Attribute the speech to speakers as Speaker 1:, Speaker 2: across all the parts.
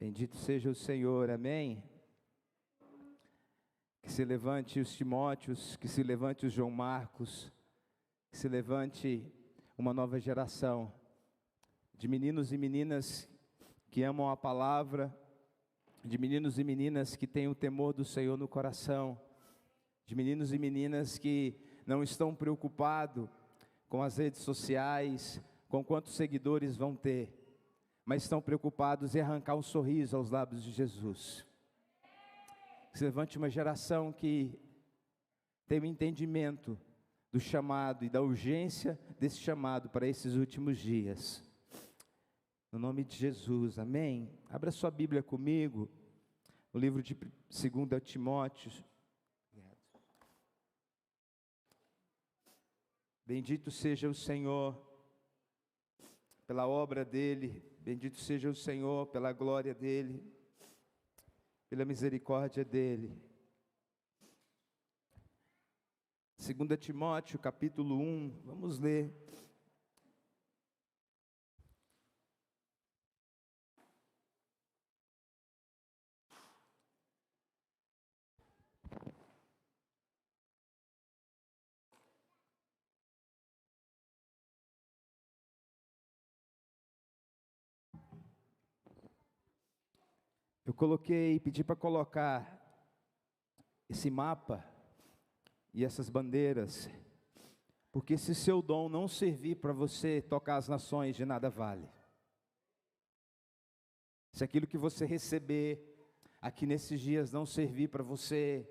Speaker 1: Bendito seja o Senhor, amém? Que se levante os Timóteos, que se levante os João Marcos, que se levante uma nova geração de meninos e meninas que amam a palavra, de meninos e meninas que têm o temor do Senhor no coração, de meninos e meninas que não estão preocupados com as redes sociais, com quantos seguidores vão ter, mas estão preocupados em arrancar um sorriso aos lábios de Jesus. Se levante uma geração que tem o entendimento do chamado e da urgência desse chamado para esses últimos dias. No nome de Jesus, amém? Abra sua Bíblia comigo, o livro de 2 Timóteo. Bendito seja o Senhor pela obra dEle, bendito seja o Senhor pela glória dEle, pela misericórdia dEle. 2 Timóteo capítulo 1, vamos ler. Eu pedi para colocar esse mapa e essas bandeiras, porque se seu dom não servir para você tocar as nações, de nada vale. Se aquilo que você receber aqui nesses dias não servir para você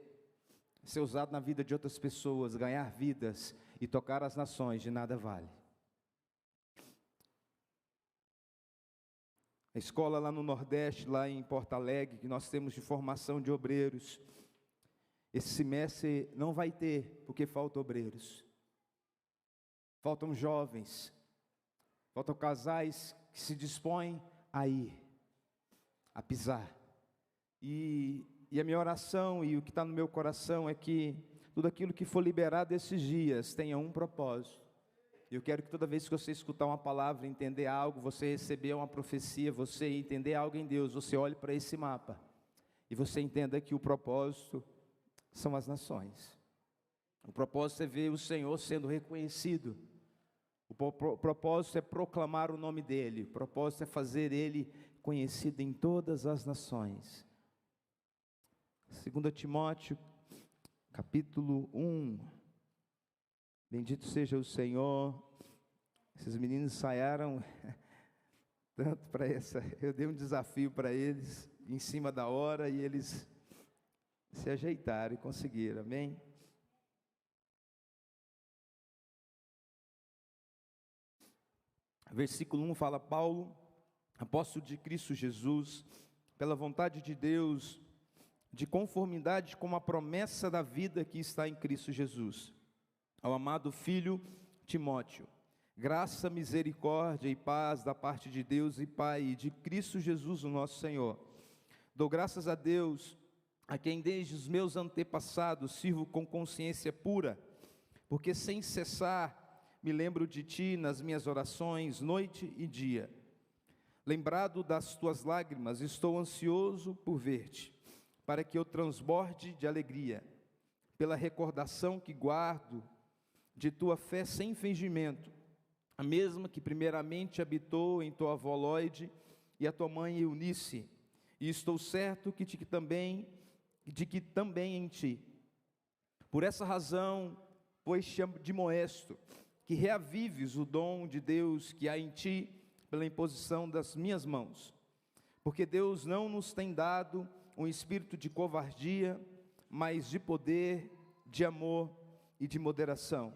Speaker 1: ser usado na vida de outras pessoas, ganhar vidas e tocar as nações, de nada vale. A escola lá no Nordeste, lá em Porto Alegre, que nós temos de formação de obreiros, esse semestre não vai ter, porque faltam obreiros. Faltam jovens, faltam casais que se dispõem a ir, a pisar. E a minha oração e o que está no meu coração é que tudo aquilo que for liberado esses dias tenha um propósito. Eu quero que toda vez que você escutar uma palavra, entender algo, você receber uma profecia, você entender algo em Deus, você olhe para esse mapa e você entenda que o propósito são as nações. O propósito é ver o Senhor sendo reconhecido. O propósito é proclamar o nome dEle. O propósito é fazer Ele conhecido em todas as nações. 2 Timóteo, capítulo 1. Bendito seja o Senhor. Esses meninos ensaiaram tanto para essa. Eu dei um desafio para eles em cima da hora e eles se ajeitaram e conseguiram, amém? Versículo 1 fala: Paulo, apóstolo de Cristo Jesus, pela vontade de Deus, de conformidade com a promessa da vida que está em Cristo Jesus, ao amado filho Timóteo, graça, misericórdia e paz da parte de Deus e Pai e de Cristo Jesus, o nosso Senhor. Dou graças a Deus, a quem desde os meus antepassados sirvo com consciência pura, porque sem cessar me lembro de Ti nas minhas orações, noite e dia. Lembrado das Tuas lágrimas, estou ansioso por ver-te, para que eu transborde de alegria, pela recordação que guardo de Tua fé sem fingimento, a mesma que primeiramente habitou em tua avó Lóide e a tua mãe Eunice, e estou certo de que também em ti. Por essa razão, pois te admoesto, que reavives o dom de Deus que há em ti, pela imposição das minhas mãos. Porque Deus não nos tem dado um espírito de covardia, mas de poder, de amor e de moderação.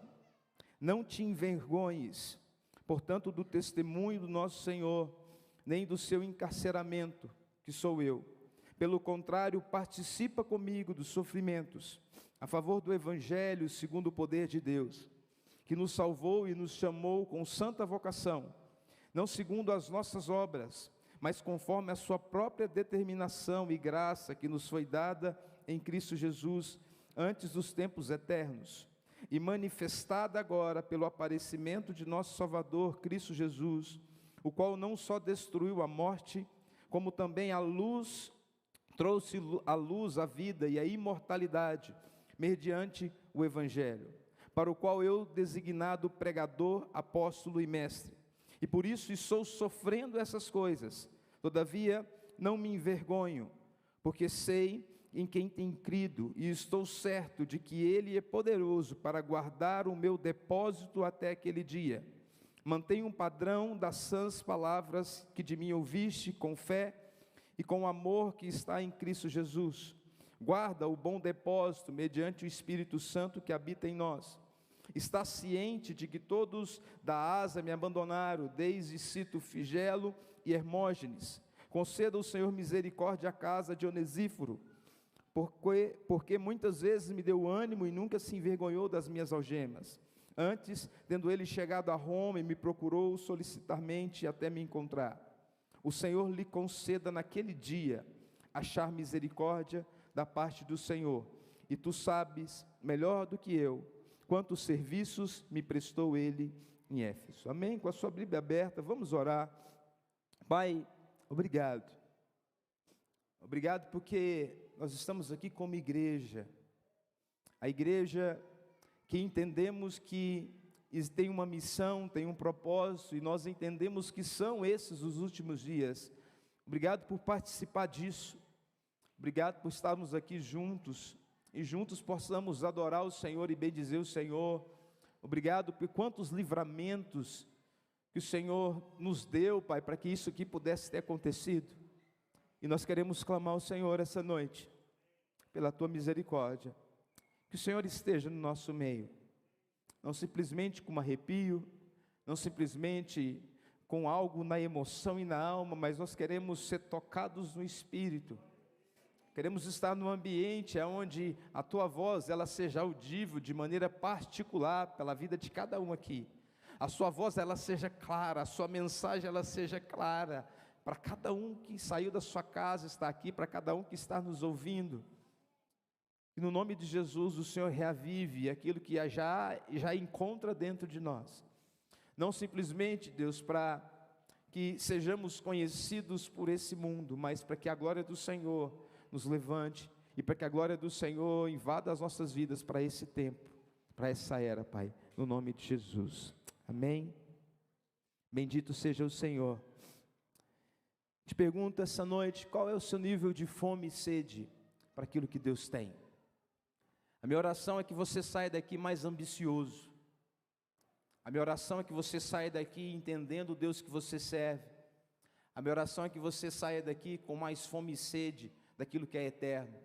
Speaker 1: Não te envergonhes, portanto, do testemunho do nosso Senhor, nem do seu encarceramento, que sou eu. Pelo contrário, participa comigo dos sofrimentos, a favor do Evangelho, segundo o poder de Deus, que nos salvou e nos chamou com santa vocação, não segundo as nossas obras, mas conforme a sua própria determinação e graça que nos foi dada em Cristo Jesus, antes dos tempos eternos, e manifestada agora pelo aparecimento de nosso Salvador, Cristo Jesus, o qual não só destruiu a morte, como também a luz trouxe à luz a vida e a imortalidade, mediante o Evangelho, para o qual eu, designado pregador, apóstolo e mestre, e por isso estou sofrendo essas coisas, todavia não me envergonho, porque sei em quem tenho crido, e estou certo de que Ele é poderoso para guardar o meu depósito até aquele dia. Mantenha um padrão das sãs palavras que de mim ouviste, com fé e com o amor que está em Cristo Jesus. Guarda o bom depósito mediante o Espírito Santo que habita em nós. Está ciente de que todos da Ásia me abandonaram, desde Cito, Figelo e Hermógenes. Conceda o Senhor misericórdia à casa de Onesíforo, porque muitas vezes me deu ânimo e nunca se envergonhou das minhas algemas. Antes, tendo ele chegado a Roma, me procurou solicitamente até me encontrar. O Senhor lhe conceda naquele dia achar misericórdia da parte do Senhor. E tu sabes, melhor do que eu, quantos serviços me prestou ele em Éfeso. Amém? Com a sua Bíblia aberta, vamos orar. Pai, obrigado. Obrigado porque nós estamos aqui como igreja. A igreja que entendemos que tem uma missão, tem um propósito, e nós entendemos que são esses os últimos dias. Obrigado por participar disso. Obrigado por estarmos aqui juntos, e juntos possamos adorar o Senhor e bendizer o Senhor. Obrigado por quantos livramentos que o Senhor nos deu, Pai, para que isso aqui pudesse ter acontecido. E nós queremos clamar ao Senhor essa noite, pela Tua misericórdia, que o Senhor esteja no nosso meio, não simplesmente com um arrepio, não simplesmente com algo na emoção e na alma, mas nós queremos ser tocados no Espírito. Queremos estar num ambiente onde a Tua voz, ela seja audível de maneira particular pela vida de cada um aqui. A Sua voz, ela seja clara, a Sua mensagem, ela seja clara, para cada um que saiu da sua casa, está aqui, para cada um que está nos ouvindo. E no nome de Jesus, o Senhor reavive aquilo que já encontra dentro de nós. Não simplesmente, Deus, para que sejamos conhecidos por esse mundo, mas para que a glória do Senhor nos levante, e para que a glória do Senhor invada as nossas vidas para esse tempo, para essa era, Pai, no nome de Jesus, amém? Bendito seja o Senhor. Te pergunto essa noite, qual é o seu nível de fome e sede para aquilo que Deus tem? A minha oração é que você saia daqui mais ambicioso. A minha oração é que você saia daqui entendendo o Deus que você serve. A minha oração é que você saia daqui com mais fome e sede daquilo que é eterno.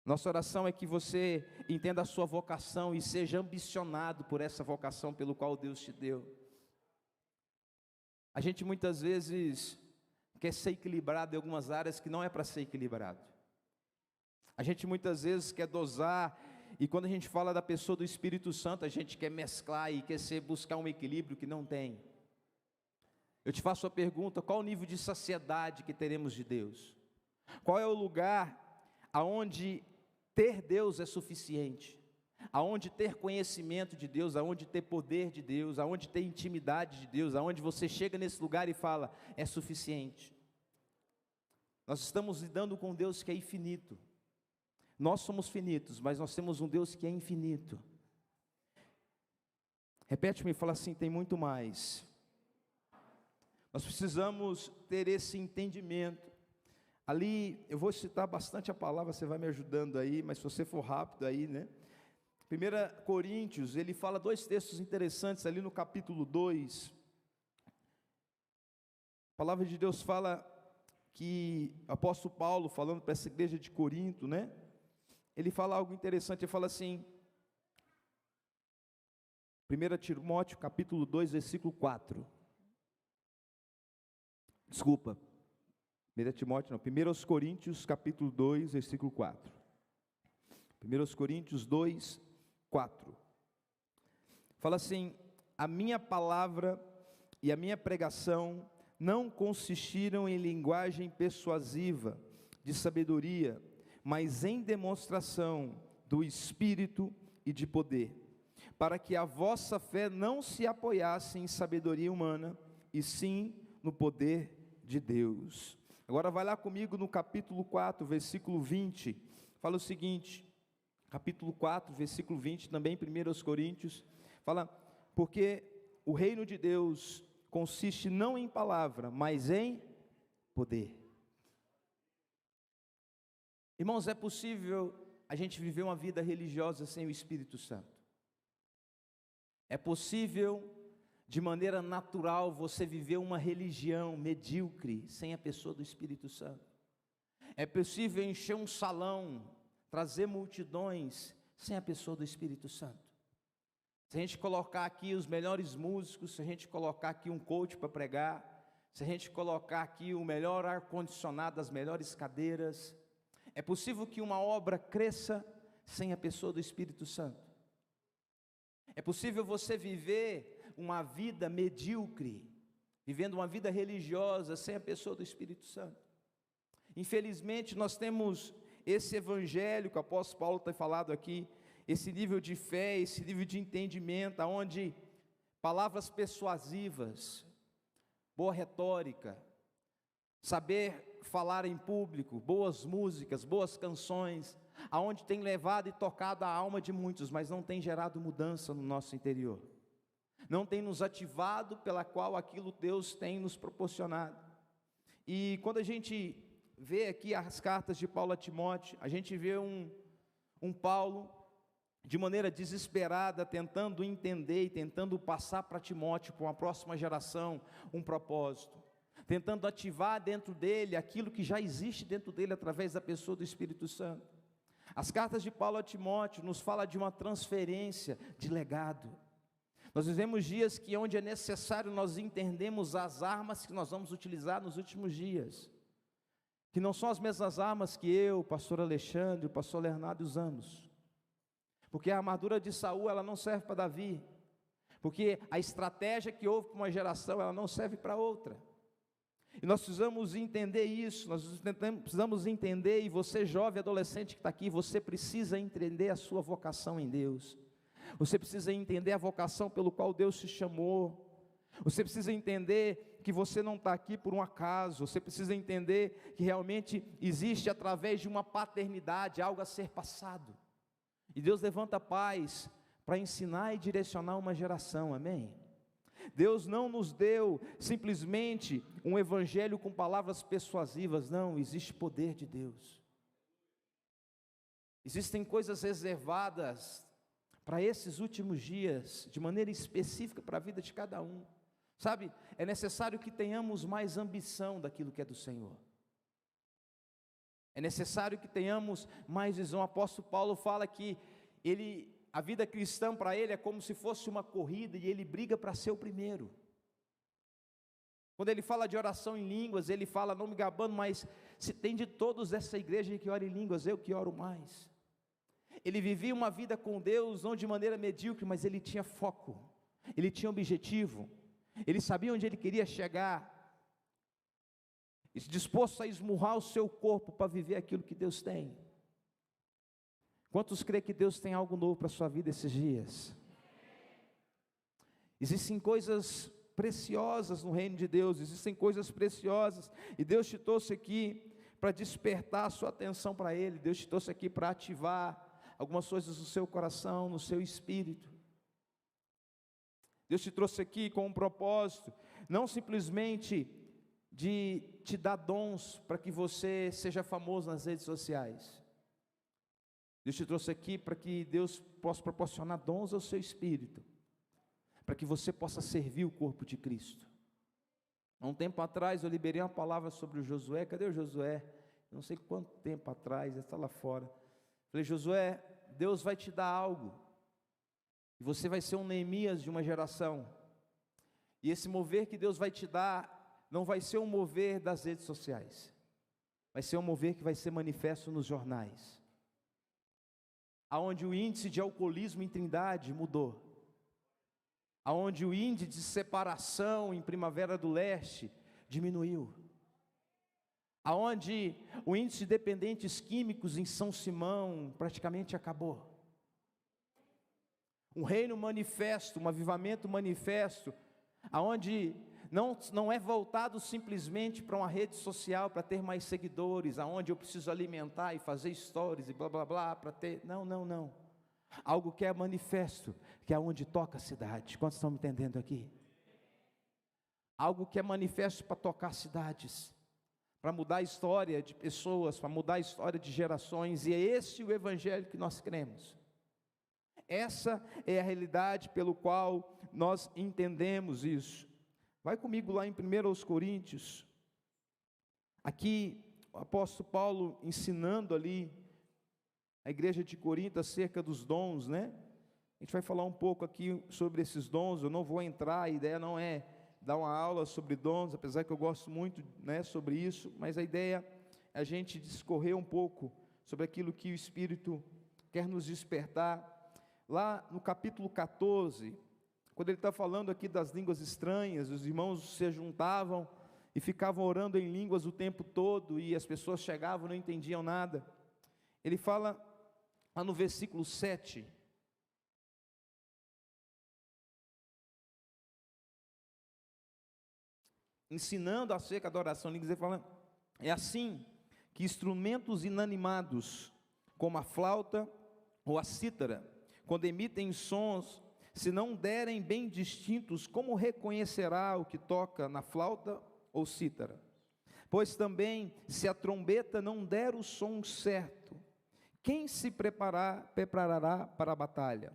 Speaker 1: Nossa oração é que você entenda a sua vocação e seja ambicionado por essa vocação pelo qual Deus te deu. A gente muitas vezes quer ser equilibrado em algumas áreas que não é para ser equilibrado. A gente muitas vezes quer dosar, e quando a gente fala da pessoa do Espírito Santo, a gente quer mesclar e quer buscar um equilíbrio que não tem. Eu te faço a pergunta, qual o nível de saciedade que teremos de Deus? Qual é o lugar aonde ter Deus é suficiente? Aonde ter conhecimento de Deus, aonde ter poder de Deus, aonde ter intimidade de Deus, aonde você chega nesse lugar e fala, é suficiente. Nós estamos lidando com um Deus que é infinito. Nós somos finitos, mas nós temos um Deus que é infinito. Repete-me e fala assim, tem muito mais. Nós precisamos ter esse entendimento. Ali, eu vou citar bastante a palavra, você vai me ajudando aí, mas se você for rápido aí, né? 1 Coríntios, ele fala dois textos interessantes ali no capítulo 2. A palavra de Deus fala que o apóstolo Paulo, falando para essa igreja de Corinto, né? Ele fala algo interessante, ele fala assim, 1 Timóteo, capítulo 2, versículo 4. Desculpa, 1 Timóteo não, 1 Coríntios, capítulo 2, versículo 4. 1 Coríntios 2, 4. Fala assim, a minha palavra e a minha pregação não consistiram em linguagem persuasiva, de sabedoria, mas em demonstração do Espírito e de poder, para que a vossa fé não se apoiasse em sabedoria humana, e sim no poder de Deus. Agora vai lá comigo no capítulo 4, versículo 20, fala o seguinte, capítulo 4, versículo 20, também 1 Coríntios, fala, porque o reino de Deus consiste não em palavra, mas em poder. Irmãos, é possível a gente viver uma vida religiosa sem o Espírito Santo. É possível, de maneira natural, você viver uma religião medíocre sem a pessoa do Espírito Santo. É possível encher um salão, trazer multidões sem a pessoa do Espírito Santo. Se a gente colocar aqui os melhores músicos, se a gente colocar aqui um coach para pregar, se a gente colocar aqui o melhor ar-condicionado, as melhores cadeiras, é possível que uma obra cresça sem a pessoa do Espírito Santo. É possível você viver uma vida medíocre, vivendo uma vida religiosa sem a pessoa do Espírito Santo. Infelizmente, nós temos esse evangelho que o apóstolo Paulo tem falado aqui, esse nível de fé, esse nível de entendimento, onde palavras persuasivas, boa retórica, saber falar em público, boas músicas, boas canções, aonde tem levado e tocado a alma de muitos, mas não tem gerado mudança no nosso interior, não tem nos ativado pela qual aquilo Deus tem nos proporcionado. E quando a gente vê aqui as cartas de Paulo a Timóteo, a gente vê um Paulo de maneira desesperada, tentando entender e tentando passar para Timóteo, para uma próxima geração, um propósito, tentando ativar dentro dele aquilo que já existe dentro dele através da pessoa do Espírito Santo. As cartas de Paulo a Timóteo nos falam de uma transferência de legado. Nós vivemos dias que onde é necessário nós entendemos as armas que nós vamos utilizar nos últimos dias, que não são as mesmas armas que eu, o pastor Alexandre, o pastor Leonardo usamos, porque a armadura de Saul, ela não serve para Davi, porque a estratégia que houve para uma geração, ela não serve para outra, e nós precisamos entender isso, nós precisamos entender, e você jovem, adolescente que está aqui, você precisa entender a sua vocação em Deus, você precisa entender a vocação pelo qual Deus te chamou, você precisa entender que você não está aqui por um acaso, você precisa entender que realmente existe através de uma paternidade, algo a ser passado, e Deus levanta pais para ensinar e direcionar uma geração, amém? Deus não nos deu simplesmente um evangelho com palavras persuasivas, não, existe poder de Deus, existem coisas reservadas para esses últimos dias, de maneira específica para a vida de cada um, sabe, é necessário que tenhamos mais ambição daquilo que é do Senhor, é necessário que tenhamos mais visão. O apóstolo Paulo fala que a vida cristã para ele é como se fosse uma corrida, e ele briga para ser o primeiro. Quando ele fala de oração em línguas, ele fala, não me gabando, mas se tem de todos essa igreja que ora em línguas, eu que oro mais. Ele vivia uma vida com Deus, não de maneira medíocre, mas ele tinha foco, ele tinha objetivo, ele sabia onde ele queria chegar, disposto a esmurrar o seu corpo para viver aquilo que Deus tem. Quantos creem que Deus tem algo novo para a sua vida esses dias? Existem coisas preciosas no reino de Deus, existem coisas preciosas, e Deus te trouxe aqui para despertar a sua atenção para Ele, Deus te trouxe aqui para ativar algumas coisas no seu coração, no seu espírito. Deus te trouxe aqui com um propósito, não simplesmente de te dar dons para que você seja famoso nas redes sociais. Deus te trouxe aqui para que Deus possa proporcionar dons ao seu espírito, para que você possa servir o corpo de Cristo. Há um tempo atrás eu liberei uma palavra sobre o Josué. Cadê o Josué? Não sei quanto tempo atrás, ele está lá fora. Falei, Josué, Deus vai te dar algo, e você vai ser um Neemias de uma geração, e esse mover que Deus vai te dar, não vai ser um mover das redes sociais, vai ser um mover que vai ser manifesto nos jornais, aonde o índice de alcoolismo em Trindade mudou, aonde o índice de separação em Primavera do Leste diminuiu, aonde o índice de dependentes químicos em São Simão praticamente acabou. Um reino manifesto, um avivamento manifesto, aonde não é voltado simplesmente para uma rede social, para ter mais seguidores, aonde eu preciso alimentar e fazer stories e blá blá blá, para ter, não, algo que é manifesto, que é onde toca a cidade. Quantos estão me entendendo aqui? Algo que é manifesto para tocar cidades, para mudar a história de pessoas, para mudar a história de gerações, e é esse o evangelho que nós cremos. Essa é a realidade pelo qual nós entendemos isso. Vai comigo lá em 1 Coríntios, aqui o apóstolo Paulo ensinando ali a igreja de Corinto acerca dos dons, né? A gente vai falar um pouco aqui sobre esses dons. Eu não vou entrar, a ideia não é dar uma aula sobre dons, apesar que eu gosto muito, né, sobre isso, mas a ideia é a gente discorrer um pouco sobre aquilo que o Espírito quer nos despertar. Lá no capítulo 14, quando ele está falando aqui das línguas estranhas, os irmãos se juntavam e ficavam orando em línguas o tempo todo, e as pessoas chegavam e não entendiam nada. Ele fala lá no versículo 7, ensinando acerca da oração em línguas, ele fala: é assim que instrumentos inanimados, como a flauta ou a cítara, quando emitem sons, se não derem bem distintos, como reconhecerá o que toca na flauta ou cítara? Pois também, se a trombeta não der o som certo, quem se preparará para a batalha?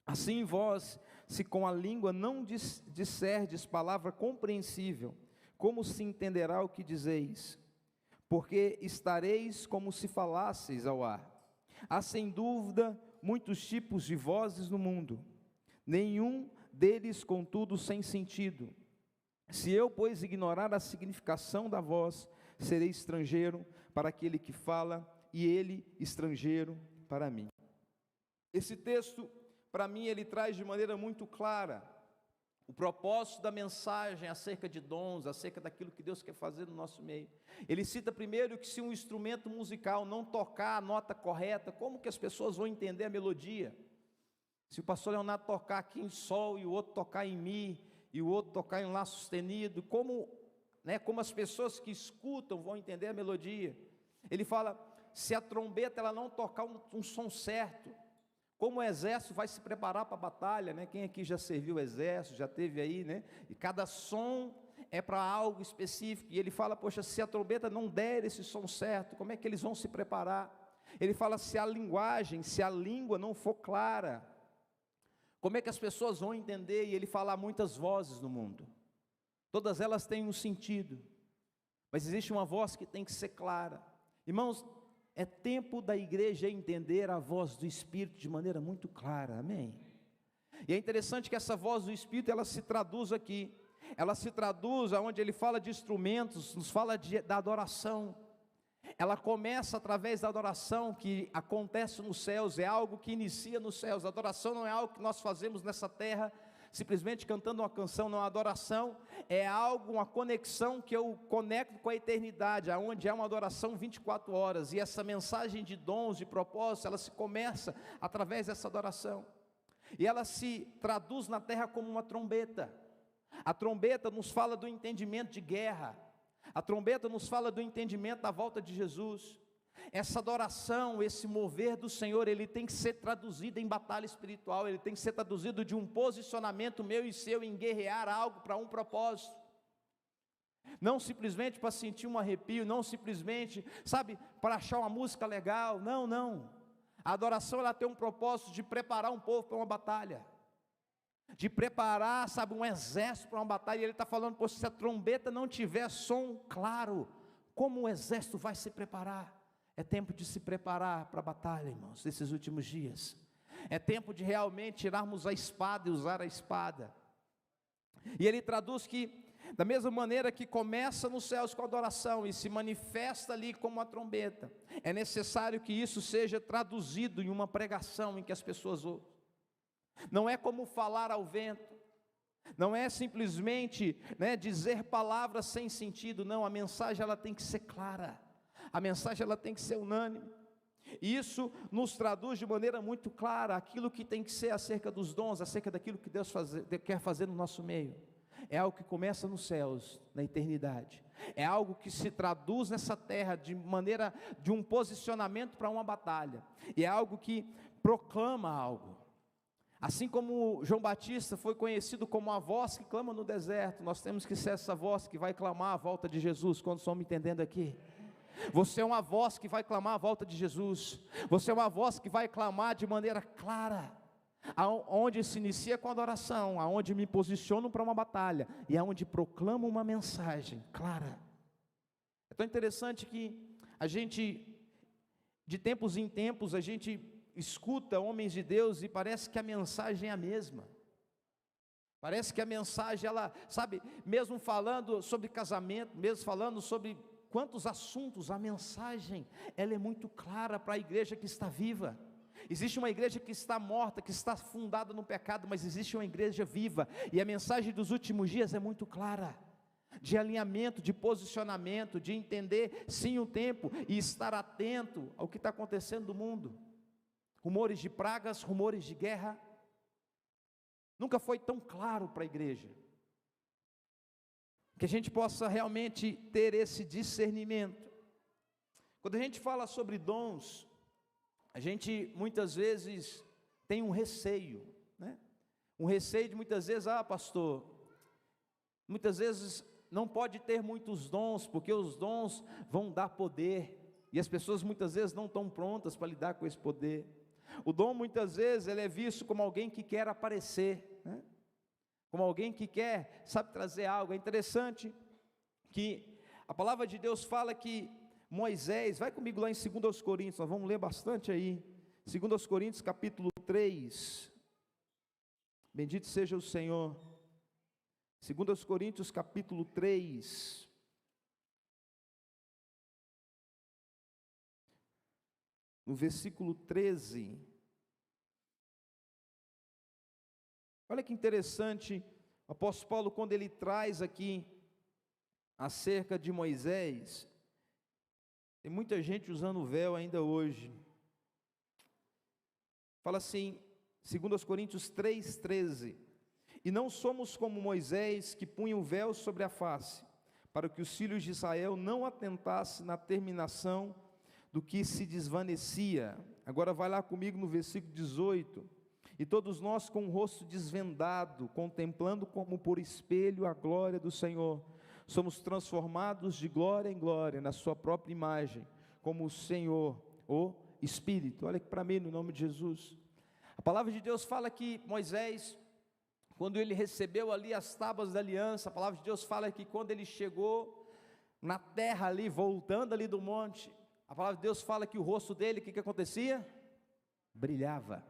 Speaker 1: Assim vós, se com a língua não disserdes palavra compreensível, como se entenderá o que dizeis? Porque estareis como se falasseis ao ar. Há sem dúvida muitos tipos de vozes no mundo, nenhum deles, contudo, sem sentido. Se eu, pois, ignorar a significação da voz, serei estrangeiro para aquele que fala, e ele estrangeiro para mim. Esse texto, para mim, ele traz de maneira muito clara o propósito da mensagem acerca de dons, acerca daquilo que Deus quer fazer no nosso meio. Ele cita primeiro que se um instrumento musical não tocar a nota correta, como que as pessoas vão entender a melodia? Se o pastor Leonardo tocar aqui em sol, e o outro tocar em mi, e o outro tocar em lá sustenido, como as pessoas que escutam vão entender a melodia? Ele fala, se a trombeta ela não tocar um som certo, como o exército vai se preparar para a batalha, né? Quem aqui já serviu o exército, já teve aí, né? E cada som é para algo específico, e ele fala, poxa, se a trombeta não der esse som certo, como é que eles vão se preparar? Ele fala, se a linguagem, se a língua não for clara, como é que as pessoas vão entender? E ele fala, há muitas vozes no mundo, todas elas têm um sentido, mas existe uma voz que tem que ser clara. Irmãos, é tempo da igreja entender a voz do Espírito de maneira muito clara, amém? E é interessante que essa voz do Espírito, ela se traduz aqui, ela se traduz aonde ele fala de instrumentos, nos fala da adoração. Ela começa através da adoração que acontece nos céus, é algo que inicia nos céus. A adoração não é algo que nós fazemos nessa terra, simplesmente cantando uma canção. Não, a adoração é algo, uma conexão que eu conecto com a eternidade, aonde é uma adoração 24 horas, e essa mensagem de dons, de propósitos, ela se começa através dessa adoração, e ela se traduz na terra como uma trombeta. A trombeta nos fala do entendimento de guerra, a trombeta nos fala do entendimento da volta de Jesus. Essa adoração, esse mover do Senhor, ele tem que ser traduzido em batalha espiritual, ele tem que ser traduzido de um posicionamento meu e seu em guerrear algo para um propósito, não simplesmente para sentir um arrepio, não simplesmente, para achar uma música legal, não, a adoração ela tem um propósito de preparar um povo para uma batalha, de preparar, um exército para uma batalha. E ele está falando, pô, se a trombeta não tiver som claro, como o exército vai se preparar? É tempo de se preparar para a batalha, irmãos, nesses últimos dias. É tempo de realmente tirarmos a espada e usar a espada. E ele traduz que, da mesma maneira que começa nos céus com a adoração e se manifesta ali como uma trombeta, é necessário que isso seja traduzido em uma pregação em que as pessoas ouvem. Não é como falar ao vento, não é simplesmente dizer palavras sem sentido, não, a mensagem ela tem que ser clara, a mensagem ela tem que ser unânime. E isso nos traduz de maneira muito clara aquilo que tem que ser acerca dos dons, acerca daquilo que Deus quer fazer no nosso meio. é algo que começa nos céus, na eternidade. É algo que se traduz nessa terra de maneira de um posicionamento para uma batalha. E é algo que proclama algo. Assim como João Batista foi conhecido como a voz que clama no deserto, nós temos que ser essa voz que vai clamar a volta de Jesus. Quando estão me entendendo aqui? Você é uma voz que vai clamar a volta de Jesus. Você é uma voz que vai clamar de maneira clara, aonde se inicia com a adoração, aonde me posiciono para uma batalha e aonde proclamo uma mensagem clara. É tão interessante que a gente, de tempos em tempos, a gente escuta homens de Deus e parece que a mensagem é a mesma. Parece que a mensagem, ela, sabe, mesmo falando sobre casamento, mesmo falando sobre quantos assuntos, a mensagem, ela é muito clara para a igreja que está viva. Existe uma igreja que está morta, que está fundada no pecado, mas existe uma igreja viva, e a mensagem dos últimos dias é muito clara, de alinhamento, de posicionamento, de entender sim o tempo, e estar atento ao que está acontecendo no mundo, rumores de pragas, rumores de guerra, nunca foi tão claro para a igreja, que a gente possa realmente ter esse discernimento. Quando a gente fala sobre dons, a gente muitas vezes tem um receio, né? Um receio de muitas vezes, pastor, muitas vezes não pode ter muitos dons, porque os dons vão dar poder, e as pessoas muitas vezes não estão prontas para lidar com esse poder. O dom muitas vezes ele é visto como alguém que quer aparecer, né? Como alguém que quer, sabe, trazer algo. É interessante que a palavra de Deus fala que Moisés, vai comigo lá em 2 Coríntios, nós vamos ler bastante aí, 2 Coríntios capítulo 3, bendito seja o Senhor, 2 Coríntios capítulo 3, no versículo 13, olha que interessante, o apóstolo Paulo, quando ele traz aqui, acerca de Moisés, tem muita gente usando véu ainda hoje, fala assim, 2 Coríntios 3,13, e não somos como Moisés, que punha o véu sobre a face, para que os filhos de Israel não atentassem na terminação do que se desvanecia. Agora vai lá comigo no versículo 18, e todos nós com o rosto desvendado, contemplando como por espelho a glória do Senhor, somos transformados de glória em glória, na sua própria imagem, como o Senhor, o Espírito. Olha aqui para mim, no nome de Jesus. A palavra de Deus fala que Moisés, quando ele recebeu ali as tábuas da aliança, a palavra de Deus fala que quando ele chegou na terra ali, voltando ali do monte, a palavra de Deus fala que o rosto dele, o que acontecia? Brilhava.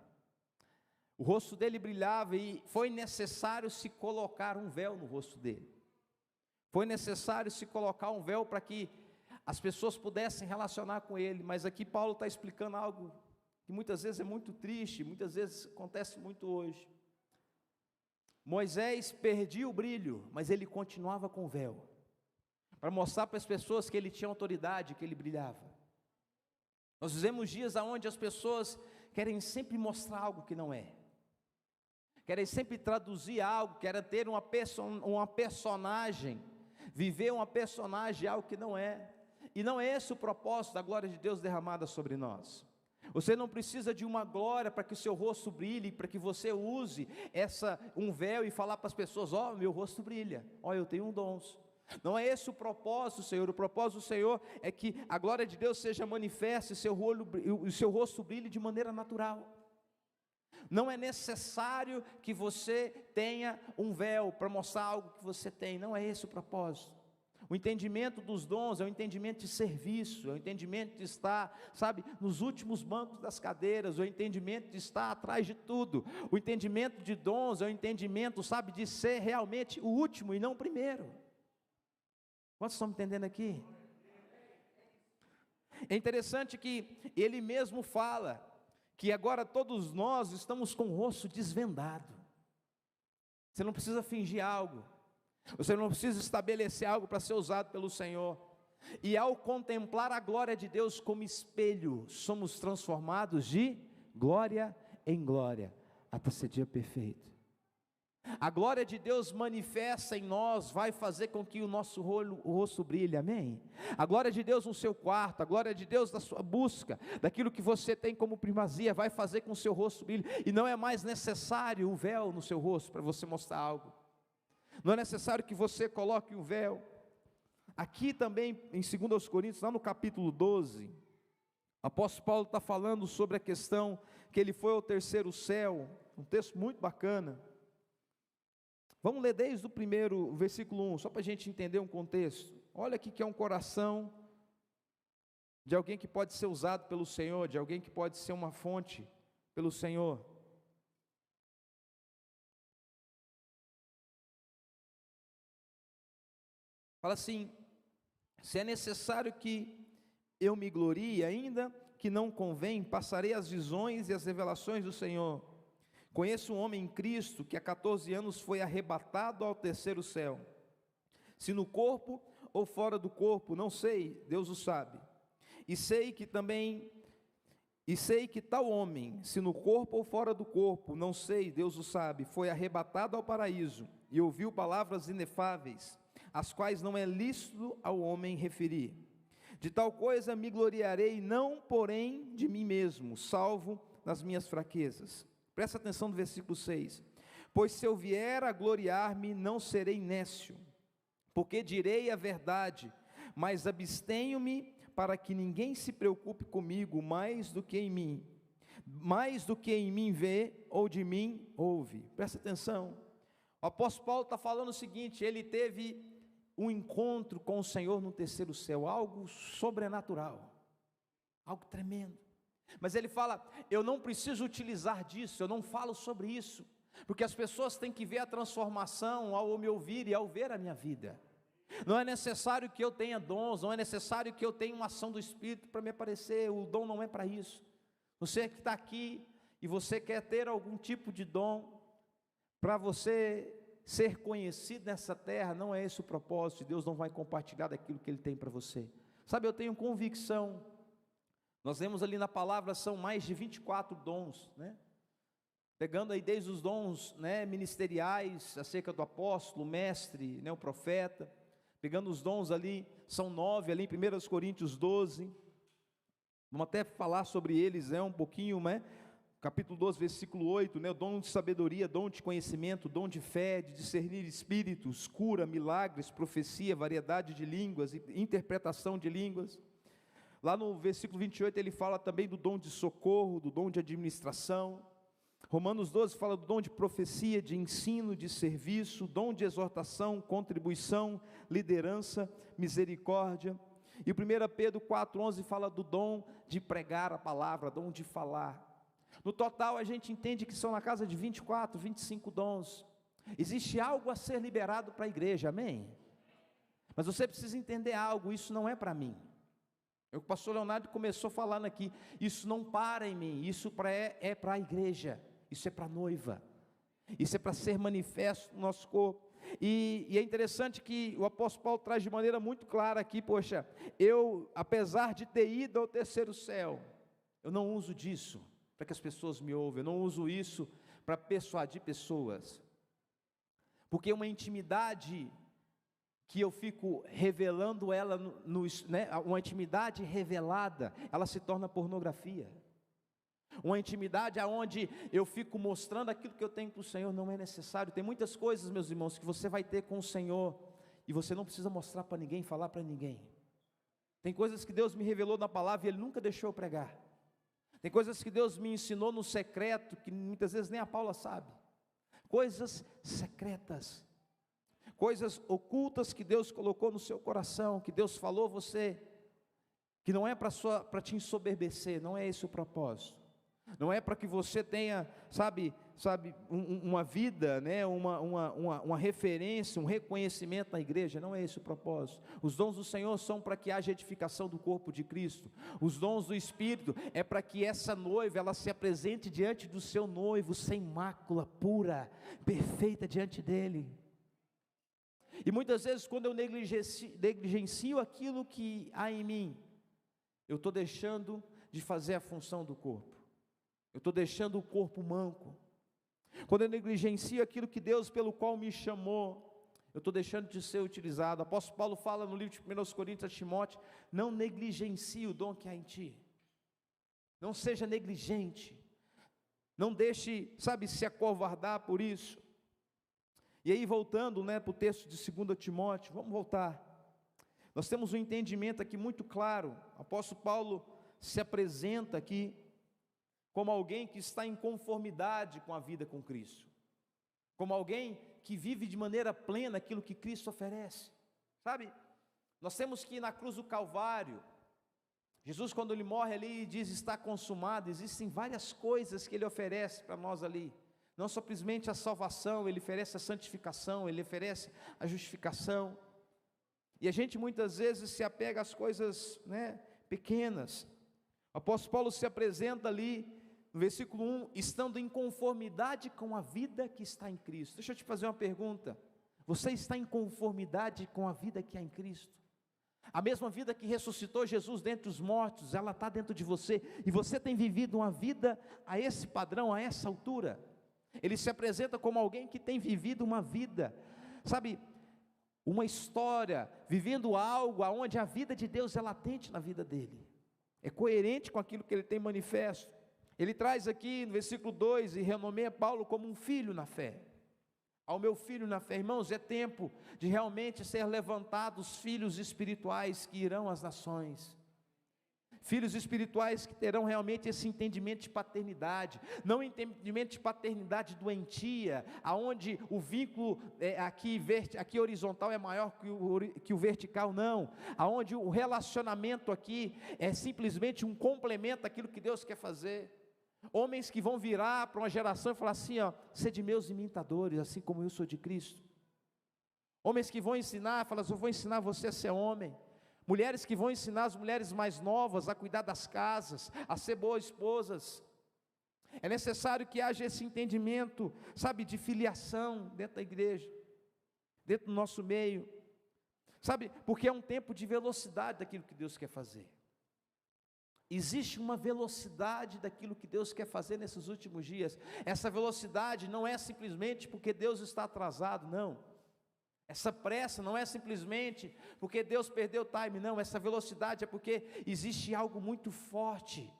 Speaker 1: O rosto dele brilhava e foi necessário se colocar um véu no rosto dele. Foi necessário se colocar um véu para que as pessoas pudessem relacionar com ele. Mas aqui Paulo está explicando algo que muitas vezes é muito triste, muitas vezes acontece muito hoje. Moisés perdia o brilho, mas ele continuava com o véu, para mostrar para as pessoas que ele tinha autoridade, que ele brilhava. Nós vivemos dias onde as pessoas querem sempre mostrar algo que não é, querem sempre traduzir algo, querem ter uma personagem, viver uma personagem, algo que não é, e não é esse o propósito da glória de Deus derramada sobre nós. Você não precisa de uma glória para que o seu rosto brilhe, para que você use um véu e falar para as pessoas, meu rosto brilha, eu tenho dons. Não é esse o propósito, Senhor. O propósito do Senhor é que a glória de Deus seja manifesta e o seu rosto brilhe de maneira natural. Não é necessário que você tenha um véu para mostrar algo que você tem, não é esse o propósito. O entendimento dos dons é o entendimento de serviço, é o entendimento de estar, nos últimos bancos das cadeiras, é o entendimento de estar atrás de tudo. O entendimento de dons é o entendimento, de ser realmente o último e não o primeiro. Quantos estão me entendendo aqui? É interessante que ele mesmo fala que agora todos nós estamos com o rosto desvendado. Você não precisa fingir algo, você não precisa estabelecer algo para ser usado pelo Senhor. E ao contemplar a glória de Deus como espelho, somos transformados de glória em glória, até ser dia perfeito. A glória de Deus manifesta em nós, vai fazer com que o nosso rosto brilhe, amém? A glória de Deus no seu quarto, a glória de Deus na sua busca, daquilo que você tem como primazia, vai fazer com que o seu rosto brilhe, e não é mais necessário o véu no seu rosto, para você mostrar algo, não é necessário que você coloque o véu. Aqui também em 2 Coríntios, lá no capítulo 12, o apóstolo Paulo está falando sobre a questão, que ele foi ao terceiro céu, um texto muito bacana. Vamos ler desde o primeiro versículo 1, só para a gente entender um contexto. Olha aqui que é um coração de alguém que pode ser usado pelo Senhor, de alguém que pode ser uma fonte pelo Senhor. Fala assim: se é necessário que eu me glorie, ainda que não convém, passarei as visões e as revelações do Senhor. Conheço um homem em Cristo que há 14 anos foi arrebatado ao terceiro céu, se no corpo ou fora do corpo, não sei, Deus o sabe. E sei que tal homem, se no corpo ou fora do corpo, não sei, Deus o sabe, foi arrebatado ao paraíso e ouviu palavras inefáveis, as quais não é lícito ao homem referir. De tal coisa me gloriarei, não porém de mim mesmo, salvo nas minhas fraquezas. Presta atenção no versículo 6, pois se eu vier a gloriar-me, não serei nécio, porque direi a verdade, mas abstenho-me para que ninguém se preocupe comigo mais do que em mim vê ou de mim ouve. Presta atenção, o apóstolo Paulo está falando o seguinte, ele teve um encontro com o Senhor no terceiro céu, algo sobrenatural, algo tremendo. Mas ele fala, eu não preciso utilizar disso, eu não falo sobre isso, porque as pessoas têm que ver a transformação ao me ouvir e ao ver a minha vida. Não é necessário que eu tenha dons, não é necessário que eu tenha uma ação do Espírito para me aparecer, o dom não é para isso. Você que está aqui e você quer ter algum tipo de dom, para você ser conhecido nessa terra, não é esse o propósito, Deus não vai compartilhar daquilo que Ele tem para você. Sabe, eu tenho convicção. Nós vemos ali na palavra, são mais de 24 dons, né? Pegando aí desde os dons, né, ministeriais, acerca do apóstolo, mestre, né, o profeta, pegando os dons ali, são 9 ali em 1 Coríntios 12, vamos até falar sobre eles, um pouquinho, né? Capítulo 12, versículo 8, né, o dom de sabedoria, dom de conhecimento, dom de fé, de discernir espíritos, cura, milagres, profecia, variedade de línguas, interpretação de línguas. Lá no versículo 28 ele fala também do dom de socorro, do dom de administração. Romanos 12 fala do dom de profecia, de ensino, de serviço, dom de exortação, contribuição, liderança, misericórdia. E 1 Pedro 4,11 fala do dom de pregar a palavra, dom de falar. No total a gente entende que são na casa de 24, 25 dons. Existe algo a ser liberado para a igreja, amém? Mas você precisa entender algo, isso não é para mim. O pastor Leonardo começou falando aqui, isso não para em mim, isso é para a igreja, isso é para a noiva, isso é para ser manifesto no nosso corpo. E é interessante que o apóstolo Paulo traz de maneira muito clara aqui, poxa, eu, apesar de ter ido ao terceiro céu, eu não uso disso para que as pessoas me ouvem, eu não uso isso para persuadir pessoas, porque uma intimidade que eu fico revelando ela, né, uma intimidade revelada, ela se torna pornografia. Uma intimidade aonde eu fico mostrando aquilo que eu tenho com o Senhor, não é necessário. Tem muitas coisas, meus irmãos, que você vai ter com o Senhor, e você não precisa mostrar para ninguém, falar para ninguém. Tem coisas que Deus me revelou na palavra e Ele nunca deixou eu pregar. Tem coisas que Deus me ensinou no secreto, que muitas vezes nem a Paula sabe. Coisas secretas, coisas ocultas que Deus colocou no seu coração, que Deus falou a você, que não é para te ensoberbecer, não é esse o propósito. Não é para que você tenha, uma vida, né, uma referência, um reconhecimento na igreja, não é esse o propósito. Os dons do Senhor são para que haja edificação do corpo de Cristo. Os dons do Espírito é para que essa noiva, ela se apresente diante do seu noivo, sem mácula, pura, perfeita diante dele. E muitas vezes quando eu negligencio aquilo que há em mim, eu estou deixando de fazer a função do corpo. Eu estou deixando o corpo manco. Quando eu negligencio aquilo que Deus pelo qual me chamou, eu estou deixando de ser utilizado. O apóstolo Paulo fala no livro de 1 Coríntios a Timóteo: não negligencie o dom que há em ti, não seja negligente, não deixe, se acovardar por isso. E aí voltando para o texto de 2 Timóteo, vamos voltar, nós temos um entendimento aqui muito claro. O apóstolo Paulo se apresenta aqui como alguém que está em conformidade com a vida com Cristo, como alguém que vive de maneira plena aquilo que Cristo oferece. Nós temos que ir na cruz do Calvário, Jesus, quando ele morre ali, diz: está consumado. Existem várias coisas que ele oferece para nós ali, não simplesmente a salvação, ele oferece a santificação, ele oferece a justificação. E a gente muitas vezes se apega às coisas pequenas. O apóstolo Paulo se apresenta ali no versículo 1, estando em conformidade com a vida que está em Cristo. Deixa eu te fazer uma pergunta: você está em conformidade com a vida que há em Cristo? A mesma vida que ressuscitou Jesus dentre os mortos, ela está dentro de você, e você tem vivido uma vida a esse padrão, a essa altura? Ele se apresenta como alguém que tem vivido uma vida, uma história, vivendo algo aonde a vida de Deus é latente na vida dele, é coerente com aquilo que ele tem manifesto. Ele traz aqui no versículo 2, e renomeia Paulo como um filho na fé. Ao meu filho na fé. Irmãos, é tempo de realmente ser levantados filhos espirituais que irão às nações, filhos espirituais que terão realmente esse entendimento de paternidade, não entendimento de paternidade doentia, aonde o vínculo aqui horizontal é maior que o vertical, não, aonde o relacionamento aqui é simplesmente um complemento àquilo que Deus quer fazer. Homens que vão virar para uma geração e falar assim: sede meus imitadores, assim como eu sou de Cristo. Homens que vão ensinar, falam assim: eu vou ensinar você a ser homem. Mulheres que vão ensinar as mulheres mais novas a cuidar das casas, a ser boas esposas. É necessário que haja esse entendimento, de filiação dentro da igreja, dentro do nosso meio, porque é um tempo de velocidade daquilo que Deus quer fazer. Existe uma velocidade daquilo que Deus quer fazer nesses últimos dias. Essa velocidade não é simplesmente porque Deus está atrasado, não. Essa pressa não é simplesmente porque Deus perdeu o time, não. Essa velocidade é porque existe algo muito forte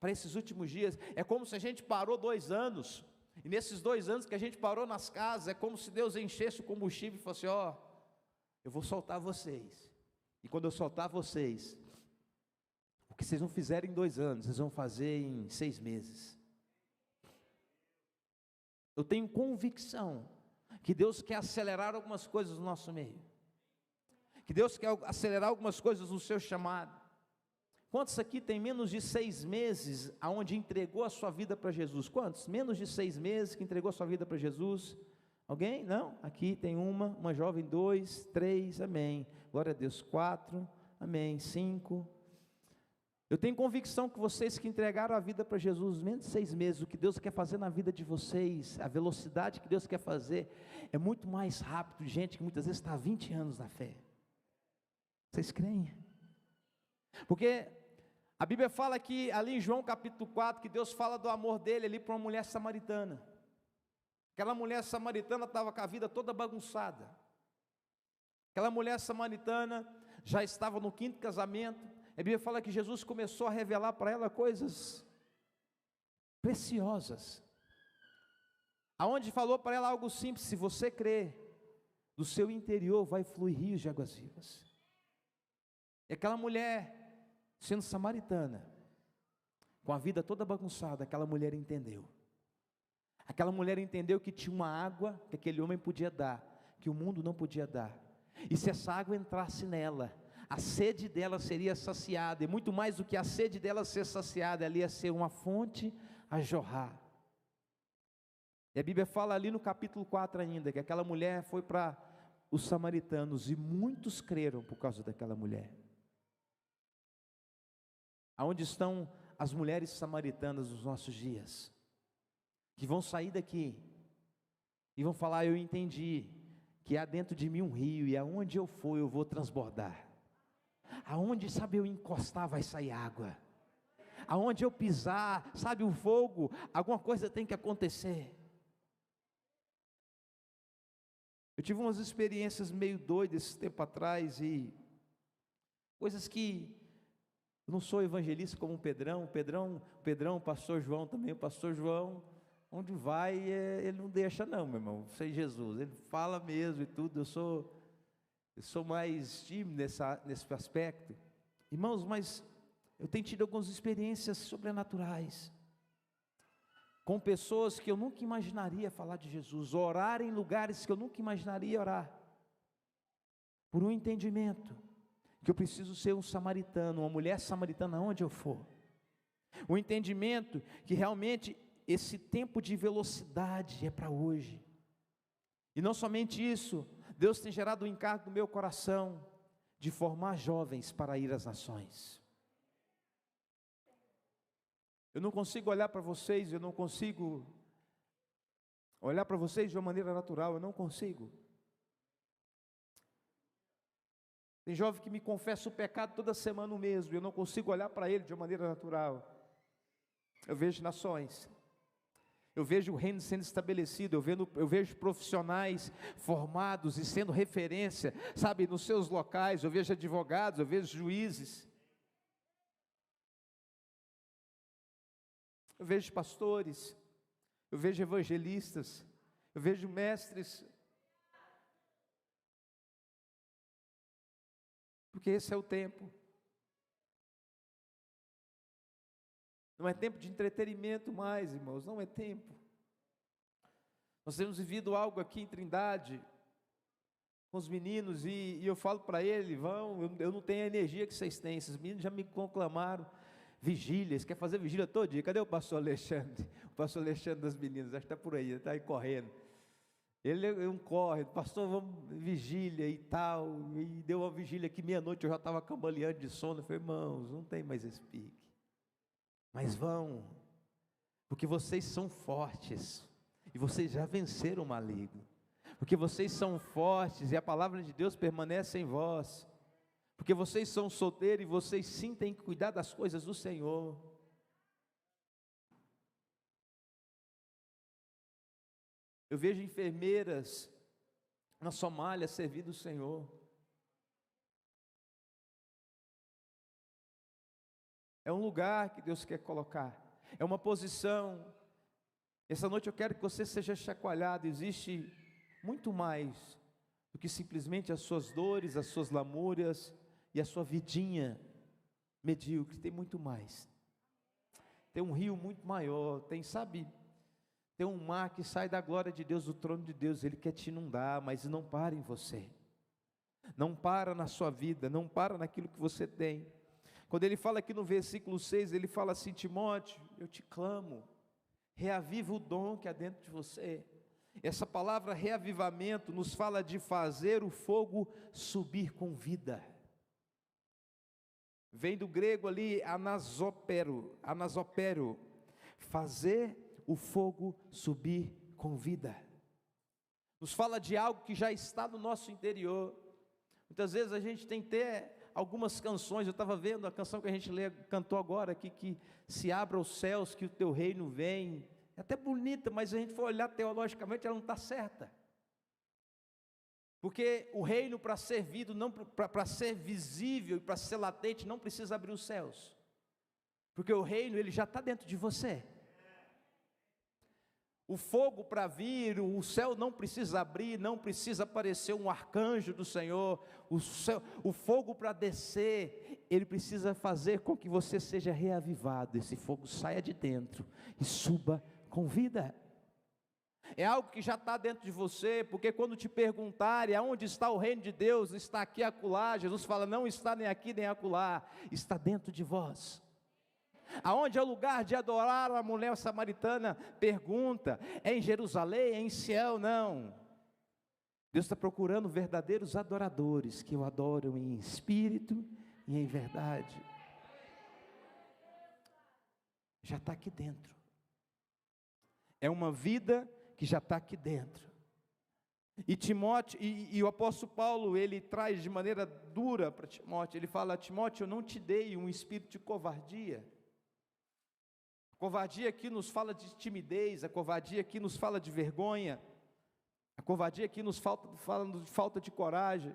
Speaker 1: para esses últimos dias. É como se a gente parou 2 anos, e nesses 2 anos que a gente parou nas casas, é como se Deus enchesse o combustível e fosse: eu vou soltar vocês, e quando eu soltar vocês, o que vocês não fizerem em 2 anos, vocês vão fazer em 6 meses. Eu tenho convicção que Deus quer acelerar algumas coisas no nosso meio, que Deus quer acelerar algumas coisas no seu chamado. Quantos aqui tem menos de 6 meses aonde entregou a sua vida para Jesus? Quantos? Menos de 6 meses que entregou a sua vida para Jesus? Alguém? Não? Aqui tem uma jovem, 2, 3, amém, glória a Deus, 4, amém, 5. Eu tenho convicção que vocês que entregaram a vida para Jesus, menos de 6 meses, o que Deus quer fazer na vida de vocês, a velocidade que Deus quer fazer, é muito mais rápido. Gente que muitas vezes está há 20 anos na fé. Vocês creem? Porque a Bíblia fala aqui, ali em João capítulo 4, que Deus fala do amor dele ali para uma mulher samaritana. Aquela mulher samaritana estava com a vida toda bagunçada. Aquela mulher samaritana já estava no 5º casamento. A Bíblia fala que Jesus começou a revelar para ela coisas preciosas, aonde falou para ela algo simples: se você crer, do seu interior vai fluir rios de águas vivas. E aquela mulher, sendo samaritana, com a vida toda bagunçada, aquela mulher entendeu. Aquela mulher entendeu que tinha uma água que aquele homem podia dar, que o mundo não podia dar, e se essa água entrasse nela, a sede dela seria saciada, e muito mais do que a sede dela ser saciada, ela ia ser uma fonte a jorrar. E a Bíblia fala ali no capítulo 4 ainda, que aquela mulher foi para os samaritanos, e muitos creram por causa daquela mulher. Aonde estão as mulheres samaritanas dos nossos dias, que vão sair daqui, e vão falar: eu entendi, que há dentro de mim um rio, e aonde eu for eu vou transbordar. Aonde, eu encostar vai sair água. Aonde eu pisar, o fogo, alguma coisa tem que acontecer. Eu tive umas experiências meio doidas esse tempo atrás, e coisas que eu não sou evangelista como o pastor João também, o pastor João, onde vai, ele não deixa não, meu irmão, sem Jesus, ele fala mesmo e tudo. Eu sou mais tímido nesse aspecto, irmãos, mas eu tenho tido algumas experiências sobrenaturais, com pessoas que eu nunca imaginaria falar de Jesus, orar em lugares que eu nunca imaginaria orar, por um entendimento, que eu preciso ser um samaritano, uma mulher samaritana onde eu for, o entendimento que realmente esse tempo de velocidade é para hoje, e não somente isso, Deus tem gerado um encargo no meu coração, de formar jovens para ir às nações. Eu não consigo olhar para vocês, eu não consigo olhar para vocês de uma maneira natural, eu não consigo. Tem jovem que me confessa o pecado toda semana o mesmo, eu não consigo olhar para ele de uma maneira natural. Eu vejo nações, eu vejo o reino sendo estabelecido, eu vejo profissionais formados e sendo referência, sabe, nos seus locais. Eu vejo advogados, eu vejo juízes, eu vejo pastores, eu vejo evangelistas, eu vejo mestres, porque esse é o tempo. Não é tempo de entretenimento mais, irmãos, não é tempo. Nós temos vivido algo aqui em Trindade, com os meninos, e eu falo para eles, eu não tenho a energia que vocês têm. Esses meninos já me conclamaram vigílias, quer fazer vigília todo dia. Cadê o pastor Alexandre? O pastor Alexandre das meninas, acho que está por aí, está aí correndo. Ele não corre, pastor, vamos vigília e tal, e deu uma vigília aqui, meia-noite, eu já estava cambaleando de sono. Eu falei, irmãos, não tem mais esse pique, mas vão, porque vocês são fortes, e vocês já venceram o maligno, porque vocês são fortes, e a palavra de Deus permanece em vós, porque vocês são solteiros, e vocês sim têm que cuidar das coisas do Senhor. Eu vejo enfermeiras na Somália servindo o Senhor. É um lugar que Deus quer colocar, é uma posição. Essa noite eu quero que você seja chacoalhado. Existe muito mais do que simplesmente as suas dores, as suas lamúrias e a sua vidinha medíocre. Tem muito mais, tem um rio muito maior, tem um mar que sai da glória de Deus, do trono de Deus. Ele quer te inundar, mas não para em você, não para na sua vida, não para naquilo que você tem. Quando ele fala aqui no versículo 6, ele fala assim: Timóteo, eu te clamo, reaviva o dom que há dentro de você. Essa palavra reavivamento nos fala de fazer o fogo subir com vida. Vem do grego ali, anasopero, fazer o fogo subir com vida. Nos fala de algo que já está no nosso interior. Muitas vezes a gente tem até algumas canções, eu estava vendo a canção que a gente cantou agora aqui, que se abra os céus, que o teu reino vem. É até bonita, mas se a gente for olhar teologicamente, ela não está certa. Porque o reino, para ser visto, para ser visível e para ser latente, não precisa abrir os céus. Porque o reino, ele já está dentro de você. O fogo para vir, o céu não precisa abrir, não precisa aparecer um arcanjo do Senhor. O fogo para descer, ele precisa fazer com que você seja reavivado. Esse fogo saia de dentro e suba com vida. É algo que já está dentro de você, porque quando te perguntarem aonde está o reino de Deus, está aqui, acolá, Jesus fala, não está nem aqui nem acolá, está dentro de vós. Aonde é o lugar de adorar a mulher samaritana? Pergunta, é em Jerusalém, é em Sião? Não, Deus está procurando verdadeiros adoradores, que o adoram em espírito e em verdade. Já está aqui dentro, é uma vida que já está aqui dentro. E Timóteo, e o apóstolo Paulo, ele traz de maneira dura para Timóteo, ele fala: Timóteo, eu não te dei um espírito de covardia. A covardia aqui nos fala de timidez, a covardia aqui nos fala de vergonha. A covardia aqui nos falando de falta de coragem.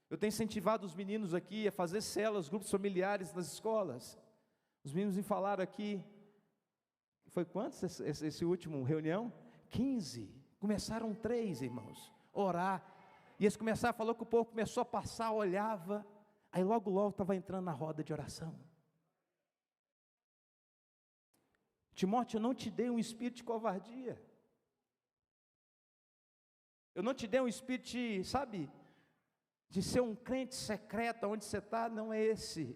Speaker 1: Eu tenho incentivado os meninos aqui a fazer células, grupos familiares nas escolas. Os meninos me falaram aqui, foi quantos esse último reunião? 15, começaram 3, irmãos, orar, e eles começaram, falou que o povo começou a passar, olhava, aí logo estava entrando na roda de oração. Timóteo, eu não te dei um espírito de covardia, eu não te dei um espírito de, sabe, de ser um crente secreto, onde você está, não é esse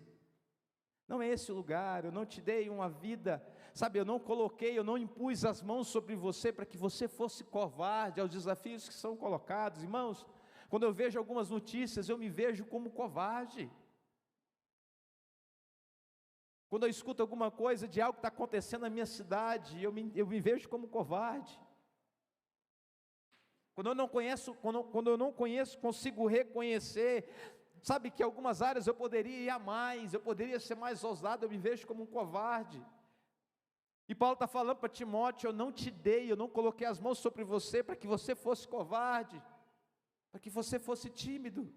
Speaker 1: o lugar. Eu não te dei uma vida, sabe, eu não impus as mãos sobre você para que você fosse covarde aos desafios que são colocados. Irmãos, quando eu vejo algumas notícias, eu me vejo como covarde. Quando eu escuto alguma coisa de algo que está acontecendo na minha cidade, eu me vejo como covarde. Quando eu não conheço, consigo reconhecer, sabe, que algumas áreas eu poderia ir a mais, eu poderia ser mais ousado, eu me vejo como um covarde. E Paulo está falando para Timóteo, eu não coloquei as mãos sobre você para que você fosse covarde, para que você fosse tímido,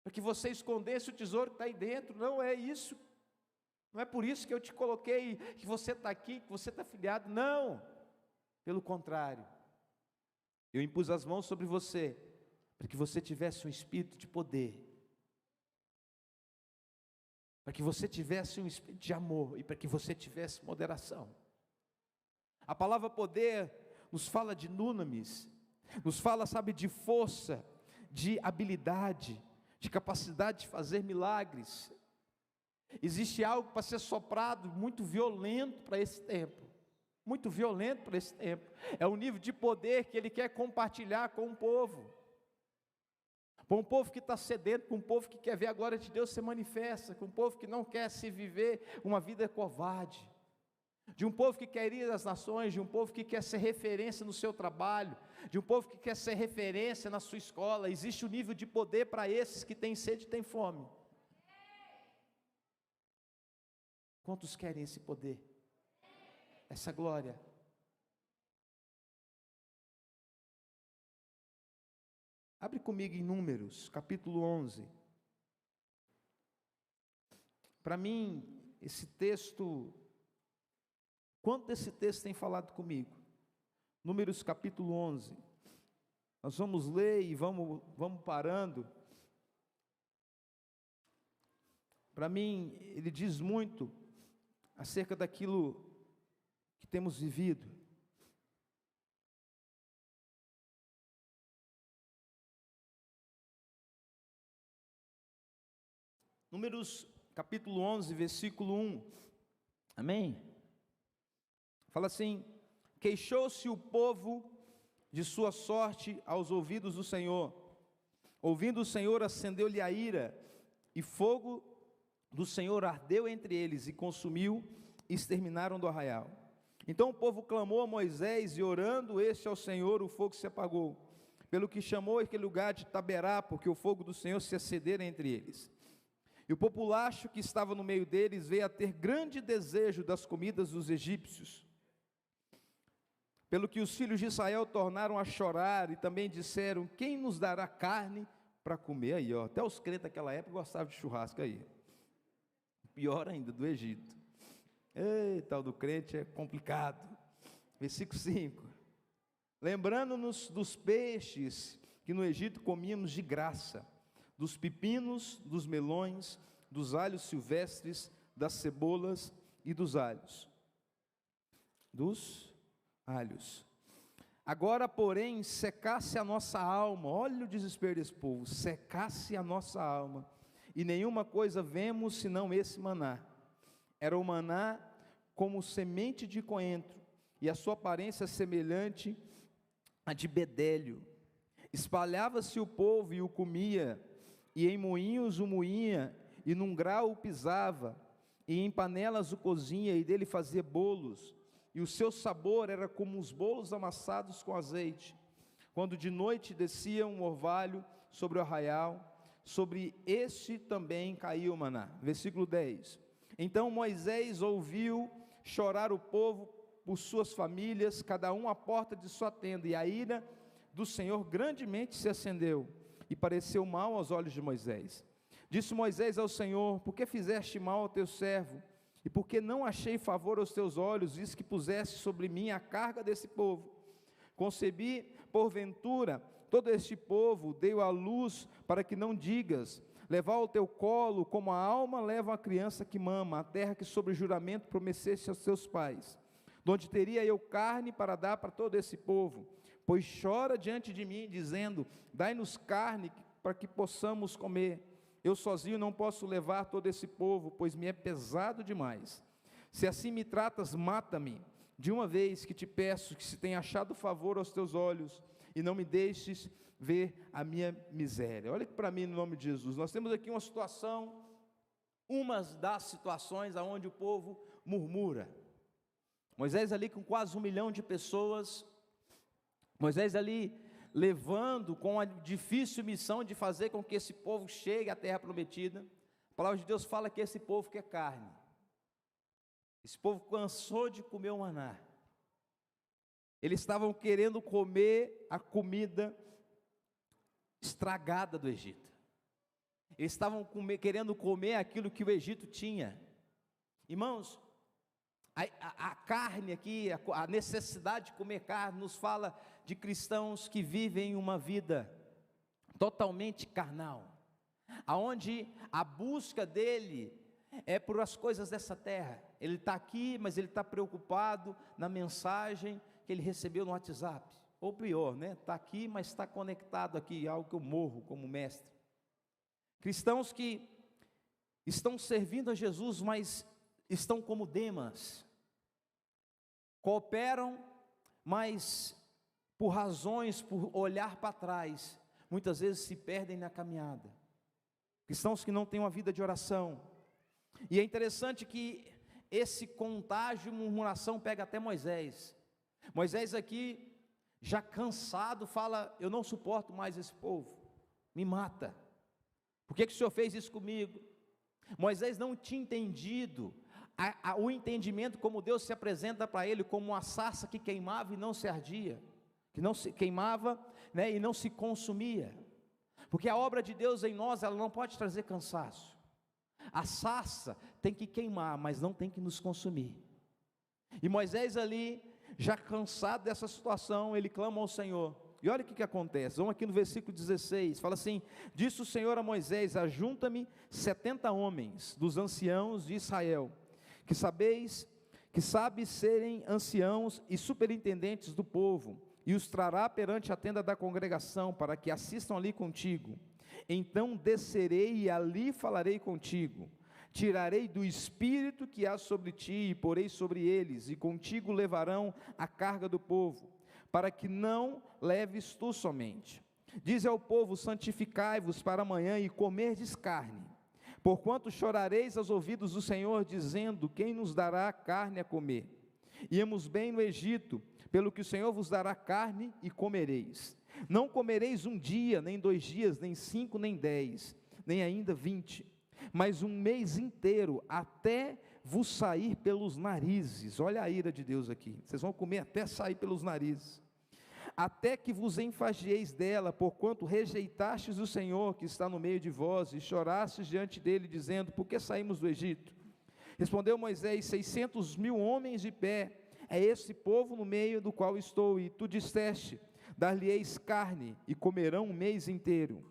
Speaker 1: para que você escondesse o tesouro que está aí dentro. Não é isso, não é por isso que eu te coloquei, que você está aqui, que você está filiado, não, pelo contrário, eu impus as mãos sobre você, para que você tivesse um espírito de poder, para que você tivesse um espírito de amor, e para que você tivesse moderação. A palavra poder nos fala de dunamis, nos fala, sabe, de força, de habilidade, de capacidade de fazer milagres. Existe algo para ser soprado muito violento para esse tempo, muito violento para esse tempo, é o nível de poder que Ele quer compartilhar com o povo, com um povo que está sedento, com um povo que quer ver a glória de Deus ser manifesta, com um povo que não quer se viver uma vida covarde, de um povo que quer ir às nações, de um povo que quer ser referência no seu trabalho, de um povo que quer ser referência na sua escola. Existe um nível de poder para esses que têm sede e têm fome. Quantos querem esse poder? Essa glória? Abre comigo em Números, capítulo 11. Para mim, esse texto, quanto esse texto tem falado comigo? Números capítulo 11. Nós vamos ler e vamos parando. Para mim, ele diz muito acerca daquilo que temos vivido. Números capítulo 11, versículo 1, amém? Fala assim: queixou-se o povo de sua sorte aos ouvidos do Senhor, ouvindo o Senhor, acendeu-lhe a ira, e fogo do Senhor ardeu entre eles, e consumiu, e exterminaram do arraial. Então o povo clamou a Moisés, e orando este ao Senhor, o fogo se apagou, pelo que chamou aquele lugar de Taberá, porque o fogo do Senhor se acendera entre eles. E o populacho que estava no meio deles veio a ter grande desejo das comidas dos egípcios, pelo que os filhos de Israel tornaram a chorar, e também disseram: quem nos dará carne para comer? Aí, ó, até os crentes daquela época gostavam de churrasco aí, pior ainda, do Egito. Ei, tal do crente é complicado. Versículo 5: lembrando-nos dos peixes que no Egito comíamos de graça, dos pepinos, dos melões, dos alhos silvestres, das cebolas e dos alhos. Agora, porém, secasse a nossa alma. Olha o desespero desse povo. Secasse a nossa alma, e nenhuma coisa vemos senão esse maná. Era o maná como semente de coentro, e a sua aparência semelhante a de bedélio. Espalhava-se o povo e o comia, e em moinhos o moinha, e num grau o pisava, e em panelas o cozinha, e dele fazia bolos, e o seu sabor era como os bolos amassados com azeite. Quando de noite descia um orvalho sobre o arraial, sobre este também caiu o maná. Versículo 10: então Moisés ouviu chorar o povo por suas famílias, cada um à porta de sua tenda, e a ira do Senhor grandemente se acendeu, e pareceu mal aos olhos de Moisés. Disse Moisés ao Senhor: por que fizeste mal ao teu servo? E por que não achei favor aos teus olhos, visto que puseste sobre mim a carga desse povo? Concebi, porventura, todo este povo, dei-o à luz, para que não digas: levar ao teu colo, como a alma leva a criança que mama, a terra que sobre juramento prometeste aos teus pais, donde teria eu carne para dar para todo esse povo, pois chora diante de mim, dizendo: dai-nos carne, para que possamos comer. Eu sozinho não posso levar todo esse povo, pois me é pesado demais. Se assim me tratas, mata-me, de uma vez que te peço, que se tenha achado favor aos teus olhos, e não me deixes ver a minha miséria. Olha aqui para mim, no nome de Jesus. Nós temos aqui uma situação, uma das situações onde o povo murmura. Moisés ali com quase 1 milhão de pessoas, Moisés ali levando com a difícil missão de fazer com que esse povo chegue à terra prometida. A palavra de Deus fala que esse povo quer carne. Esse povo cansou de comer o maná. Eles estavam querendo comer a comida estragada do Egito. Eles estavam querendo comer aquilo que o Egito tinha. Irmãos, a carne aqui, a necessidade de comer carne, nos fala de cristãos que vivem uma vida totalmente carnal, aonde a busca dele é por as coisas dessa terra. Ele está aqui, mas ele está preocupado na mensagem que ele recebeu no WhatsApp, ou pior, está aqui, mas está conectado aqui, algo que eu morro como mestre. Cristãos que estão servindo a Jesus, mas estão como Demas, cooperam, mas por razões, por olhar para trás, muitas vezes se perdem na caminhada. Cristãos que não têm uma vida de oração. E é interessante que esse contágio, murmuração, pega até Moisés. Moisés aqui, já cansado, fala: eu não suporto mais esse povo, me mata. Por que o Senhor fez isso comigo? Moisés não tinha entendido o entendimento como Deus se apresenta para ele, como uma sarça que queimava e não se ardia, que não se queimava, e não se consumia, porque a obra de Deus em nós, ela não pode trazer cansaço. A sarça tem que queimar, mas não tem que nos consumir. E Moisés ali, já cansado dessa situação, ele clama ao Senhor. E olha o que acontece, vamos aqui no versículo 16, fala assim: disse o Senhor a Moisés: ajunta-me 70 homens dos anciãos de Israel, que sabes serem anciãos e superintendentes do povo, e os trará perante a tenda da congregação, para que assistam ali contigo. Então descerei e ali falarei contigo, tirarei do espírito que há sobre ti e porei sobre eles, e contigo levarão a carga do povo, para que não leves tu somente. Dize ao povo: santificai-vos para amanhã e comerdes carne, porquanto chorareis aos ouvidos do Senhor, dizendo: quem nos dará carne a comer? Íamos bem no Egito, pelo que o Senhor vos dará carne e comereis. Não comereis 1 dia, nem 2 dias, nem 5, nem 10, nem ainda 20, mas 1 mês inteiro, até vos sair pelos narizes. Olha a ira de Deus aqui, vocês vão comer até sair pelos narizes, até que vos enfageis dela, porquanto rejeitastes o Senhor que está no meio de vós, e chorastes diante dele, dizendo: por que saímos do Egito? Respondeu Moisés: 600.000 homens de pé, é esse povo no meio do qual estou, e tu disseste: dar-lhe-eis carne, e comerão 1 mês inteiro.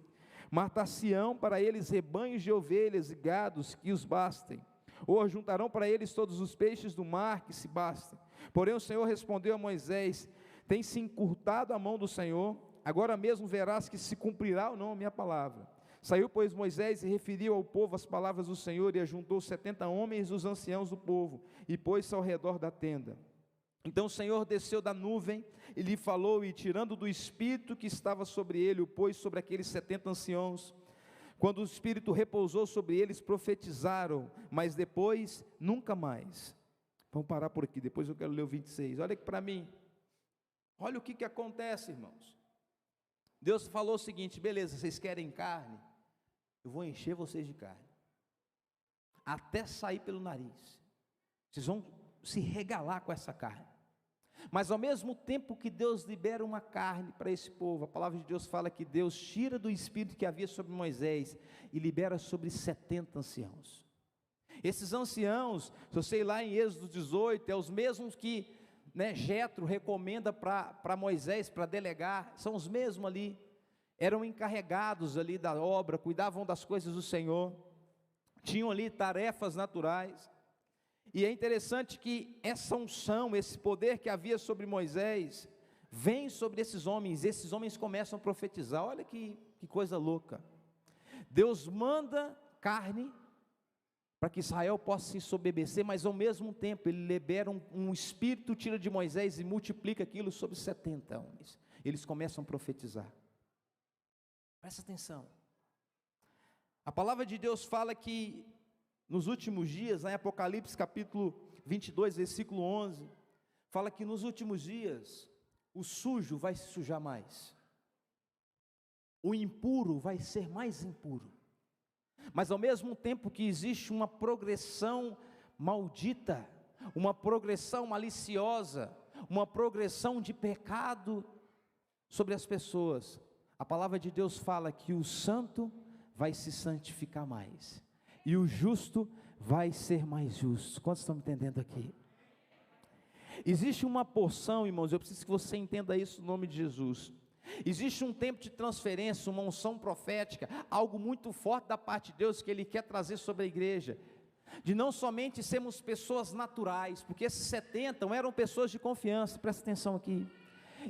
Speaker 1: Matar-se-ão para eles rebanhos de ovelhas e gados que os bastem, ou ajuntarão para eles todos os peixes do mar que se bastem. Porém o Senhor respondeu a Moisés: tem-se encurtado a mão do Senhor, agora mesmo verás que se cumprirá ou não a minha palavra. Saiu, pois, Moisés e referiu ao povo as palavras do Senhor, e ajuntou 70 homens dos anciãos do povo, e pôs-se ao redor da tenda. Então o Senhor desceu da nuvem, e lhe falou, e tirando do Espírito que estava sobre ele, o pôs sobre aqueles 70 anciãos. Quando o Espírito repousou sobre eles, profetizaram, mas depois, nunca mais. Vamos parar por aqui, depois eu quero ler o 26, olha aqui para mim. Olha o que acontece, irmãos. Deus falou o seguinte: beleza, vocês querem carne? Eu vou encher vocês de carne, até sair pelo nariz. Vocês vão se regalar com essa carne. Mas ao mesmo tempo que Deus libera uma carne para esse povo, a palavra de Deus fala que Deus tira do espírito que havia sobre Moisés e libera sobre 70 anciãos. Esses anciãos, se você ir lá em Êxodo 18, é os mesmos que Jetro recomenda para Moisés, para delegar, são os mesmos ali, eram encarregados ali da obra, cuidavam das coisas do Senhor, tinham ali tarefas naturais. E é interessante que essa unção, esse poder que havia sobre Moisés, vem sobre esses homens começam a profetizar. Olha que coisa louca. Deus manda carne para que Israel possa se ensoberbecer, mas ao mesmo tempo ele libera um espírito, tira de Moisés e multiplica aquilo sobre 70 homens. Eles começam a profetizar. Presta atenção. A palavra de Deus fala que nos últimos dias, em Apocalipse capítulo 22, versículo 11, fala que nos últimos dias, o sujo vai se sujar mais, o impuro vai ser mais impuro, mas ao mesmo tempo que existe uma progressão maldita, uma progressão maliciosa, uma progressão de pecado sobre as pessoas, a palavra de Deus fala que o santo vai se santificar mais, e o justo vai ser mais justo. Quantos estão me entendendo aqui? Existe uma porção, irmãos, eu preciso que você entenda isso no nome de Jesus. Existe um tempo de transferência, uma unção profética, algo muito forte da parte de Deus que Ele quer trazer sobre a igreja, de não somente sermos pessoas naturais, porque esses 70 eram pessoas de confiança, presta atenção aqui.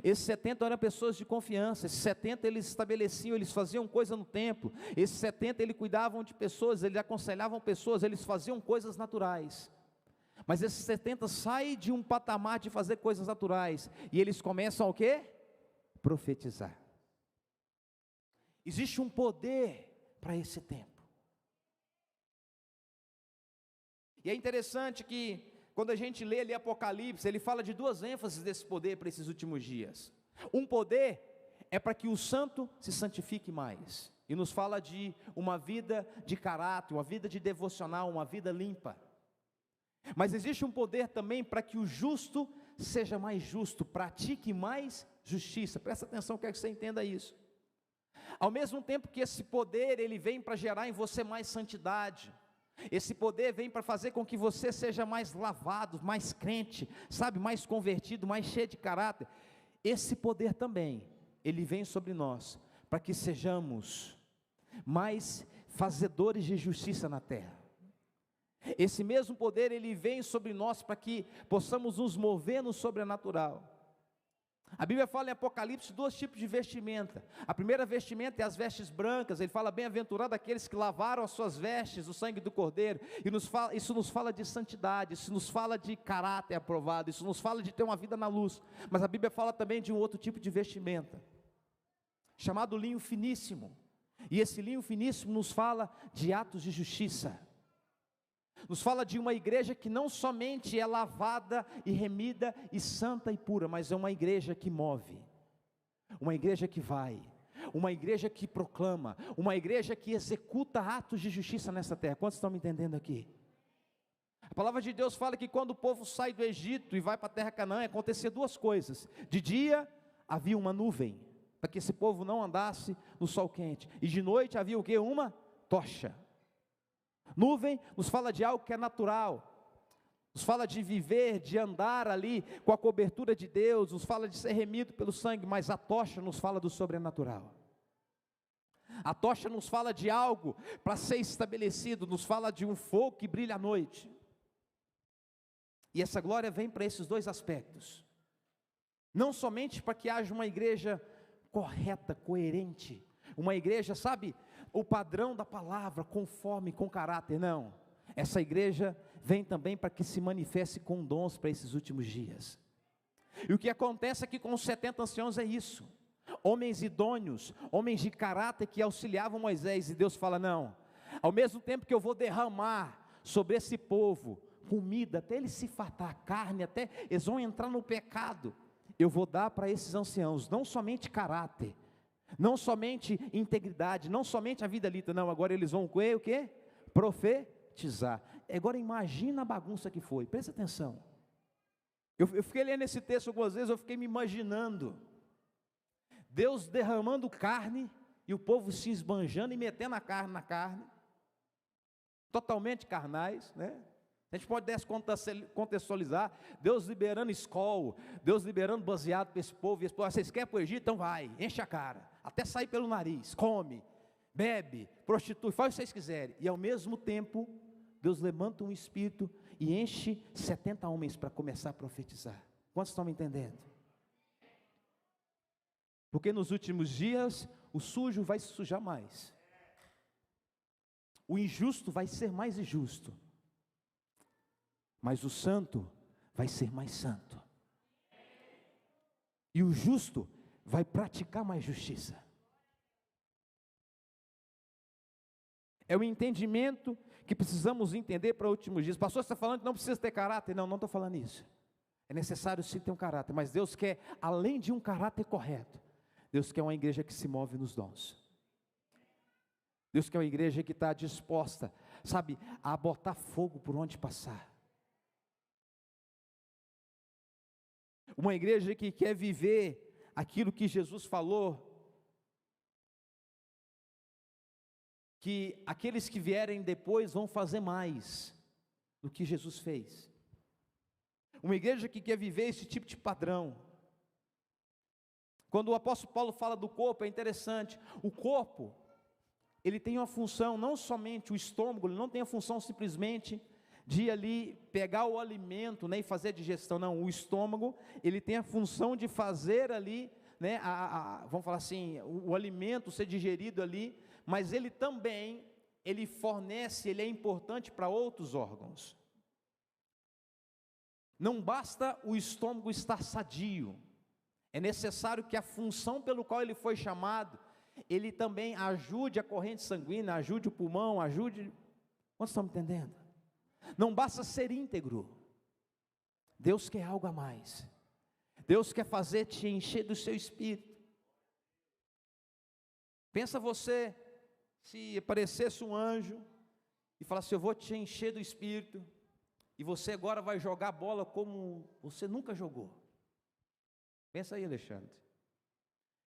Speaker 1: Esses 70 eram pessoas de confiança, esses 70 eles estabeleciam, eles faziam coisa no templo, esses 70 eles cuidavam de pessoas, eles aconselhavam pessoas, eles faziam coisas naturais, mas esses 70 saem de um patamar de fazer coisas naturais, e eles começam a o quê? Profetizar. Existe um poder para esse tempo, e é interessante que quando a gente lê ali Apocalipse, ele fala de duas ênfases desse poder para esses últimos dias. Um poder é para que o santo se santifique mais, e nos fala de uma vida de caráter, uma vida de devocional, uma vida limpa. Mas existe um poder também para que o justo seja mais justo, pratique mais justiça. Presta atenção, quero que você entenda isso. Ao mesmo tempo que esse poder, ele vem para gerar em você mais santidade, esse poder vem para fazer com que você seja mais lavado, mais crente, sabe, mais convertido, mais cheio de caráter. Esse poder também, ele vem sobre nós, para que sejamos mais fazedores de justiça na terra. Esse mesmo poder, ele vem sobre nós, para que possamos nos mover no sobrenatural. A Bíblia fala em Apocalipse dois tipos de vestimenta. A primeira vestimenta é as vestes brancas. Ele fala: bem-aventurado aqueles que lavaram as suas vestes, o sangue do Cordeiro. E isso nos fala de santidade, isso nos fala de caráter aprovado, isso nos fala de ter uma vida na luz. Mas a Bíblia fala também de um outro tipo de vestimenta, chamado linho finíssimo. E esse linho finíssimo nos fala de atos de justiça, nos fala de uma igreja que não somente é lavada e remida e santa e pura, mas é uma igreja que move, uma igreja que vai, uma igreja que proclama, uma igreja que executa atos de justiça nessa terra. Quantos estão me entendendo aqui? A palavra de Deus fala que quando o povo sai do Egito e vai para a terra Canaã, acontecia duas coisas. De dia havia uma nuvem, para que esse povo não andasse no sol quente, e de noite havia o quê? Uma tocha. Nuvem nos fala de algo que é natural, nos fala de viver, de andar ali com a cobertura de Deus, nos fala de ser remido pelo sangue, mas a tocha nos fala do sobrenatural. A tocha nos fala de algo para ser estabelecido, nos fala de um fogo que brilha à noite. E essa glória vem para esses dois aspectos, não somente para que haja uma igreja correta, coerente, uma igreja, sabe, o padrão da palavra, conforme, com caráter, não. Essa igreja vem também para que se manifeste com dons para esses últimos dias. E o que acontece aqui com os 70 anciãos é isso: homens idôneos, homens de caráter que auxiliavam Moisés, e Deus fala: não, ao mesmo tempo que eu vou derramar sobre esse povo comida, até eles se fartar, carne, até eles vão entrar no pecado, eu vou dar para esses anciãos, não somente caráter, não somente integridade, não somente a vida lita, não, agora eles vão o quê? Profetizar. Agora imagina a bagunça que foi, presta atenção.
Speaker 2: Eu fiquei lendo esse texto algumas vezes, eu fiquei me imaginando, Deus derramando carne, e o povo se esbanjando e metendo a carne na carne, totalmente carnais, né? A gente pode contextualizar, Deus liberando escol, Deus liberando baseado para esse povo, e esse povo, vocês querem para o Egito? Então vai, enche a cara, até sair pelo nariz, come, bebe, prostitui, faz o que vocês quiserem, e ao mesmo tempo, Deus levanta um espírito e enche 70 homens para começar a profetizar. Quantos estão me entendendo? Porque nos últimos dias, o sujo vai se sujar mais, o injusto vai ser mais injusto, mas o santo vai ser mais santo, e o justo vai praticar mais justiça. É o entendimento que precisamos entender para os últimos dias. Pastor, você está falando que não precisa ter caráter? Não, não estou falando isso. É necessário sim ter um caráter, mas Deus quer, além de um caráter correto, Deus quer uma igreja que se move nos dons. Deus quer uma igreja que está disposta, sabe, a botar fogo por onde passar. Uma igreja que quer viver aquilo que Jesus falou, que aqueles que vierem depois vão fazer mais do que Jesus fez. Uma igreja que quer viver esse tipo de padrão. Quando o apóstolo Paulo fala do corpo, é interessante, o corpo, ele tem uma função, não somente o estômago, ele não tem a função simplesmente de ali pegar o alimento, né, e fazer a digestão, não, o estômago, ele tem a função de fazer ali, né, vamos falar assim, o alimento ser digerido ali, mas ele também, ele fornece, ele é importante para outros órgãos. Não basta o estômago estar sadio, é necessário que a função pelo qual ele foi chamado, ele também ajude a corrente sanguínea, ajude o pulmão, ajude, quantos estão me entendendo? Não basta ser íntegro, Deus quer algo a mais, Deus quer fazer te encher do seu espírito. Pensa você, se aparecesse um anjo, e falasse, eu vou te encher do espírito, e você agora vai jogar bola como você nunca jogou. Pensa aí, Alexandre.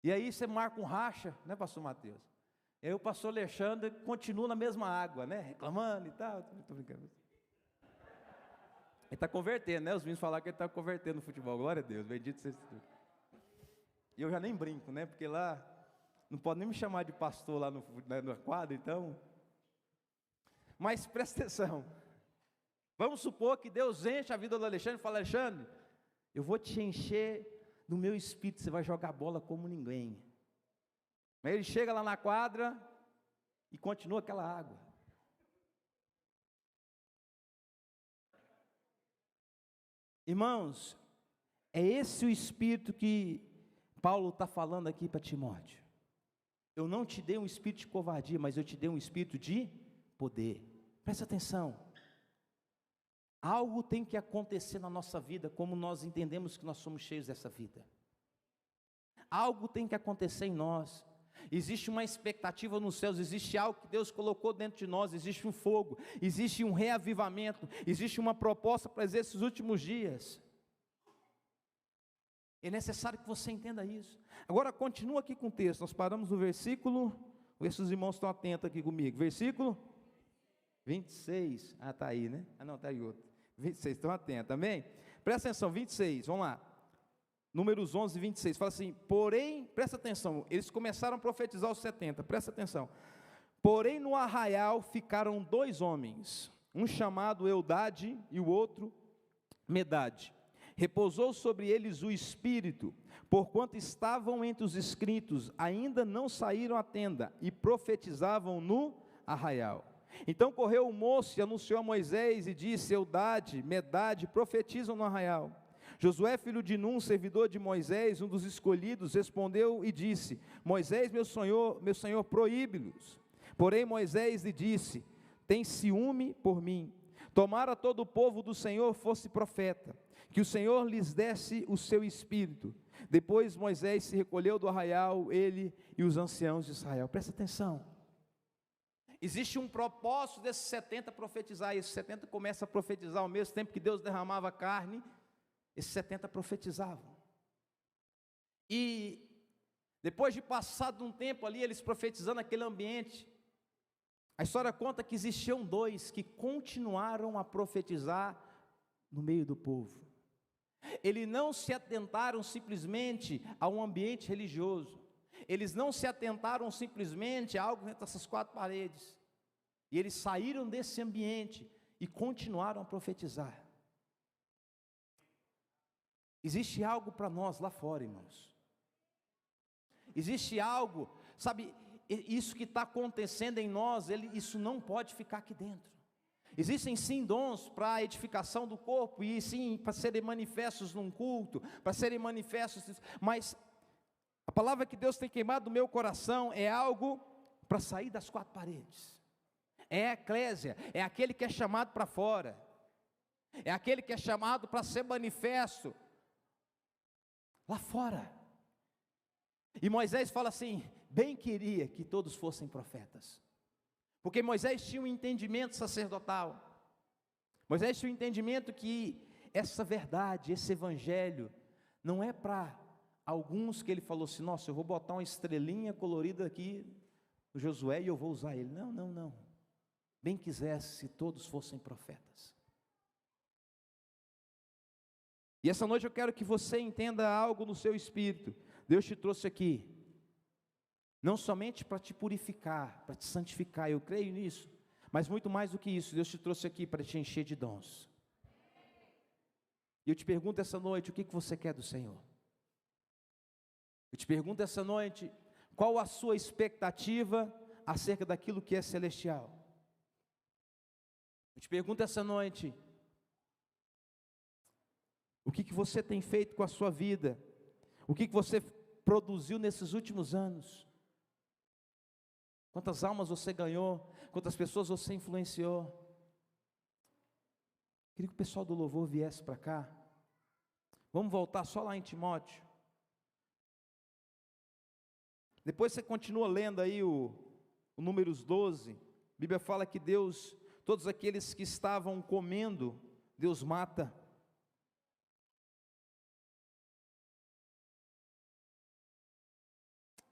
Speaker 2: E aí você marca um racha, né, pastor Mateus? E aí o pastor Alexandre continua na mesma água, né, reclamando e tal. Estou brincando. Ele está convertendo, né? Os meninos falaram que ele está convertendo no futebol. Glória a Deus, bendito seja Deus. E eu já nem brinco, né? Porque lá não pode nem me chamar de pastor lá no quadro, então. Mas presta atenção. Vamos supor que Deus enche a vida do Alexandre e fala, Alexandre, eu vou te encher do meu espírito, você vai jogar bola como ninguém. Mas ele chega lá na quadra e continua aquela água. Irmãos, é esse o espírito que Paulo está falando aqui para Timóteo. Eu não te dei um espírito de covardia, mas eu te dei um espírito de poder. Presta atenção. Algo tem que acontecer na nossa vida, como nós entendemos que nós somos cheios dessa vida. Algo tem que acontecer em nós. Existe uma expectativa nos céus, existe algo que Deus colocou dentro de nós, existe um fogo, existe um reavivamento, existe uma proposta para esses últimos dias. É necessário que você entenda isso. Agora continua aqui com o texto, nós paramos no versículo, vê se os irmãos estão atentos aqui comigo, versículo 26, está aí, né? Não, está aí outro, 26, estão atentos, amém? Presta atenção, 26, vamos lá, Números 11, 26, fala assim, porém, presta atenção, eles começaram a profetizar os 70, presta atenção, porém no arraial ficaram 2 homens, um chamado Eudade e o outro Medade, repousou sobre eles o Espírito, porquanto estavam entre os inscritos, ainda não saíram à tenda, e profetizavam no arraial. Então correu o moço e anunciou a Moisés, e disse, Eudade, Medade, profetizam no arraial. Josué, filho de Num, servidor de Moisés, um dos escolhidos, respondeu e disse, Moisés, meu senhor, proíbe-los. Porém Moisés lhe disse, tem ciúme por mim, tomara todo o povo do Senhor fosse profeta, que o Senhor lhes desse o seu espírito. Depois Moisés se recolheu do arraial, ele e os anciãos de Israel. Presta atenção, existe um propósito desses 70 profetizar, e esses 70 começam a profetizar ao mesmo tempo que Deus derramava carne, esses 70 profetizavam. E depois de passado um tempo ali, eles profetizando naquele ambiente, a história conta que existiam 2 que continuaram a profetizar no meio do povo. Eles não se atentaram simplesmente a um ambiente religioso. Eles não se atentaram simplesmente a algo dentro dessas 4 paredes. E eles saíram desse ambiente e continuaram a profetizar. Existe algo para nós lá fora, irmãos. Existe algo, sabe, isso que está acontecendo em nós, isso não pode ficar aqui dentro. Existem sim dons para a edificação do corpo, e sim para serem manifestos num culto, para serem manifestos, mas a palavra que Deus tem queimado no meu coração é algo para sair das 4 paredes. É a eclésia, é aquele que é chamado para fora, é aquele que é chamado para ser manifesto lá fora. E Moisés fala assim: bem queria que todos fossem profetas, porque Moisés tinha um entendimento sacerdotal. Moisés tinha um entendimento que essa verdade, esse evangelho, não é para alguns que ele falou assim: nossa, eu vou botar uma estrelinha colorida aqui no Josué e eu vou usar ele. Não, não, não. Bem quisesse se todos fossem profetas. E essa noite eu quero que você entenda algo no seu espírito. Deus te trouxe aqui, não somente para te purificar, para te santificar, eu creio nisso, mas muito mais do que isso, Deus te trouxe aqui para te encher de dons. E eu te pergunto essa noite, o que você quer do Senhor? Eu te pergunto essa noite, qual a sua expectativa acerca daquilo que é celestial? Eu te pergunto essa noite, o que você tem feito com a sua vida? O que você produziu nesses últimos anos? Quantas almas você ganhou? Quantas pessoas você influenciou? Queria que o pessoal do louvor viesse para cá. Vamos voltar só lá em Timóteo. Depois você continua lendo aí o Números 12. A Bíblia fala que Deus, todos aqueles que estavam comendo, Deus mata.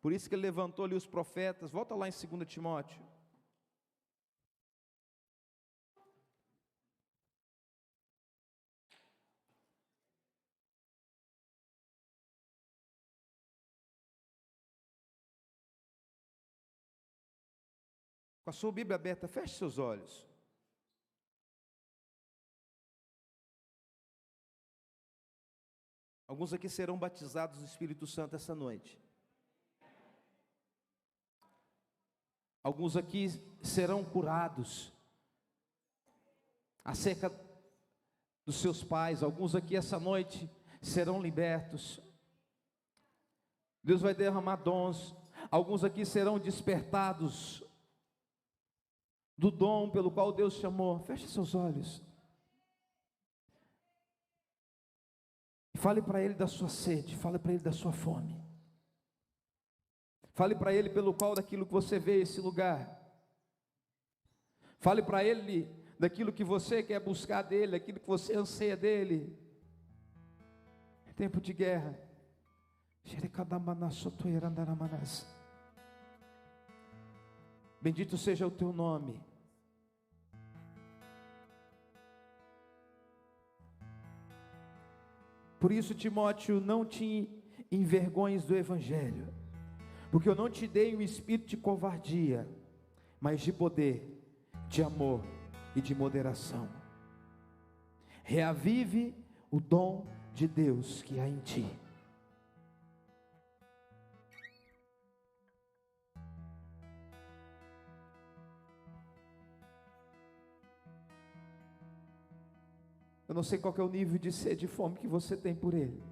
Speaker 2: Por isso que ele levantou ali os profetas. Volta lá em 2 Timóteo. Com a sua Bíblia aberta, feche seus olhos. Alguns aqui serão batizados do Espírito Santo essa noite. Alguns aqui serão curados acerca dos seus pais. Alguns aqui essa noite serão libertos. Deus vai derramar dons. Alguns aqui serão despertados do dom pelo qual Deus chamou. Feche seus olhos. Fale para Ele da sua sede. Fale para Ele da sua fome. Fale para Ele pelo qual daquilo que você vê esse lugar. Fale para Ele daquilo que você quer buscar dEle, daquilo que você anseia dEle. É tempo de guerra. Bendito seja o teu nome. Por isso, Timóteo, não te envergonhes do Evangelho, porque eu não te dei um espírito de covardia, mas de poder, de amor e de moderação. Reavive o dom de Deus que há em ti. Eu não sei qual que é o nível de sede e fome que você tem por Ele,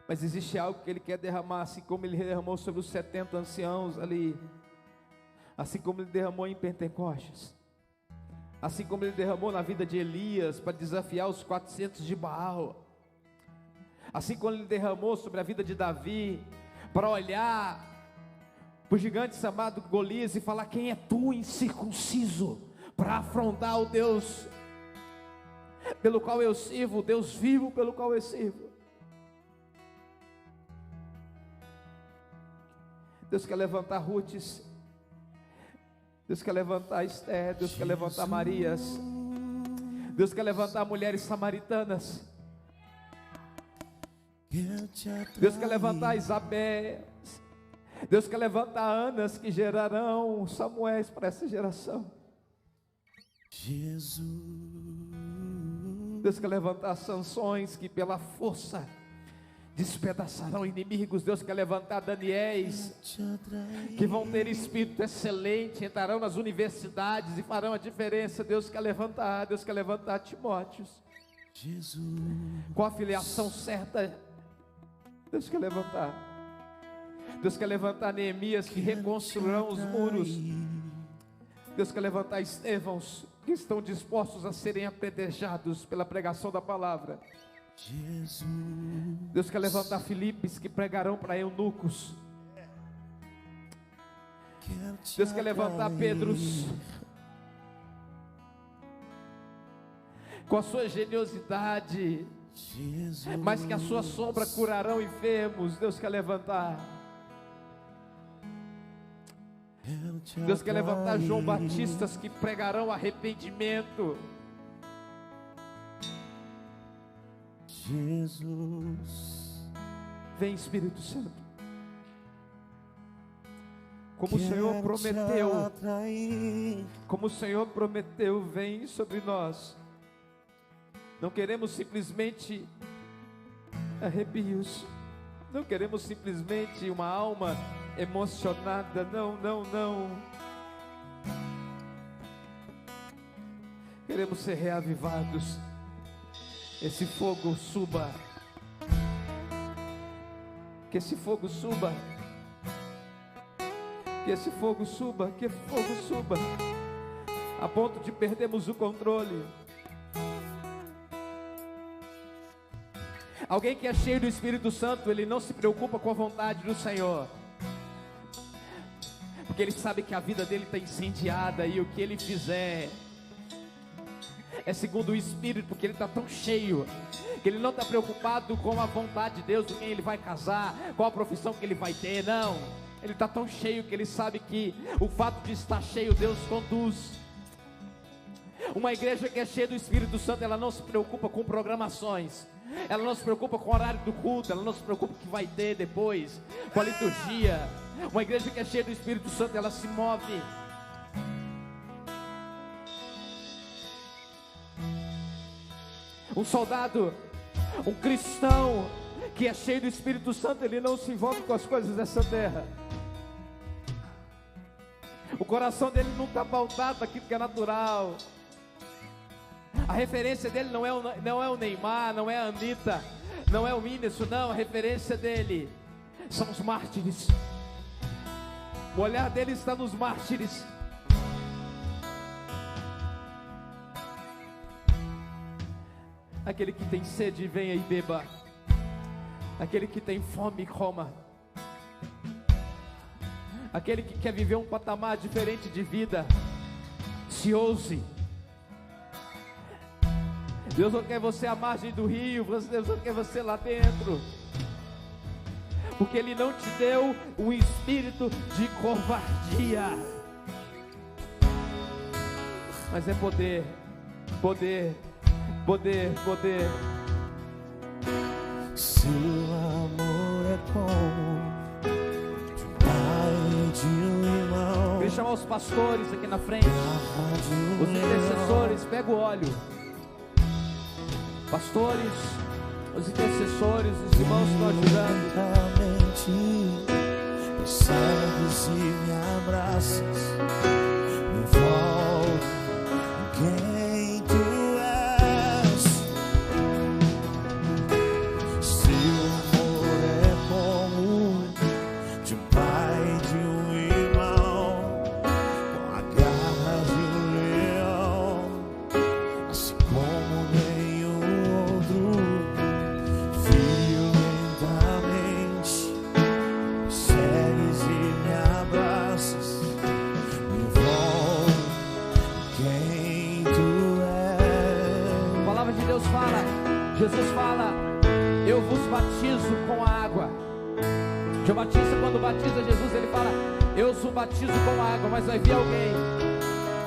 Speaker 2: mas existe algo que Ele quer derramar, assim como Ele derramou sobre os 70 anciãos ali, assim como Ele derramou em Pentecostes, assim como Ele derramou na vida de Elias, para desafiar os 400 de Baal, assim como Ele derramou sobre a vida de Davi, para olhar para o gigante chamado Golias e falar: quem é tu, incircunciso, para afrontar o Deus pelo qual eu sirvo, o Deus vivo pelo qual eu sirvo. Deus quer levantar Rutes, Deus quer levantar Esther, Deus quer levantar Marias, Deus quer levantar mulheres samaritanas, Deus quer levantar Isabel, Deus quer levantar Anas que gerarão Samuéis para essa geração. Deus quer levantar Sansões que pela força despedaçarão inimigos. Deus quer levantar Daniéis que vão ter espírito excelente, entrarão nas universidades e farão a diferença. Deus quer levantar Timóteos com a filiação certa. Deus quer levantar Neemias que reconstruirão os muros. Deus quer levantar Estevãos que estão dispostos a serem apedrejados pela pregação da palavra. Deus quer levantar Filipes que pregarão para eunucos. Deus quer levantar Pedros com a sua geniosidade, mas que a sua sombra curarão enfermos. Deus quer levantar. Deus quer levantar João Batistas que pregarão arrependimento. Vem, Espírito Santo, como o Senhor prometeu, vem sobre nós. Não queremos simplesmente arrepios, não queremos simplesmente uma alma emocionada, não. Queremos ser reavivados. Esse fogo suba, que esse fogo suba, que esse fogo suba, que fogo suba, a ponto de perdermos o controle. Alguém que é cheio do Espírito Santo, ele não se preocupa com a vontade do Senhor, porque ele sabe que a vida dele está incendiada, e o que ele fizer é segundo o Espírito, porque ele está tão cheio, que ele não está preocupado com a vontade de Deus, com quem ele vai casar, qual a profissão que ele vai ter, não. Ele está tão cheio que ele sabe que o fato de estar cheio, Deus conduz. Uma igreja que é cheia do Espírito Santo, ela não se preocupa com programações, ela não se preocupa com o horário do culto, ela não se preocupa com o que vai ter depois, com a liturgia. Uma igreja que é cheia do Espírito Santo, ela se move. Um soldado, um cristão que é cheio do Espírito Santo, ele não se envolve com as coisas dessa terra. O coração dele não está pautado naquilo que é natural. A referência dele não é o Neymar, não é a Anitta, não é o Whindersson, não. A referência dele são os mártires. O olhar dele está nos mártires. Aquele que tem sede, venha e beba. Aquele que tem fome, coma. Aquele que quer viver um patamar diferente de vida, se ouse. Deus não quer você à margem do rio, Deus não quer você lá dentro, porque Ele não te deu um espírito de covardia, mas é poder.
Speaker 3: Seu amor é como pai de um irmão.
Speaker 2: Queria chamar os pastores aqui na frente, os intercessores. Pega o óleo. Pastores, os intercessores, os irmãos que estão ajudando.
Speaker 3: Percebes e me abraças, me envolve quem tu és. Seu amor é como de um pai de um irmão, com a garra de um leão, assim como nenhum outro. Violentamente segues e me abraças,
Speaker 2: Jesus fala: eu vos batizo com a água. João Batista, quando batiza Jesus, ele fala: eu os batizo com a água, mas vai vir alguém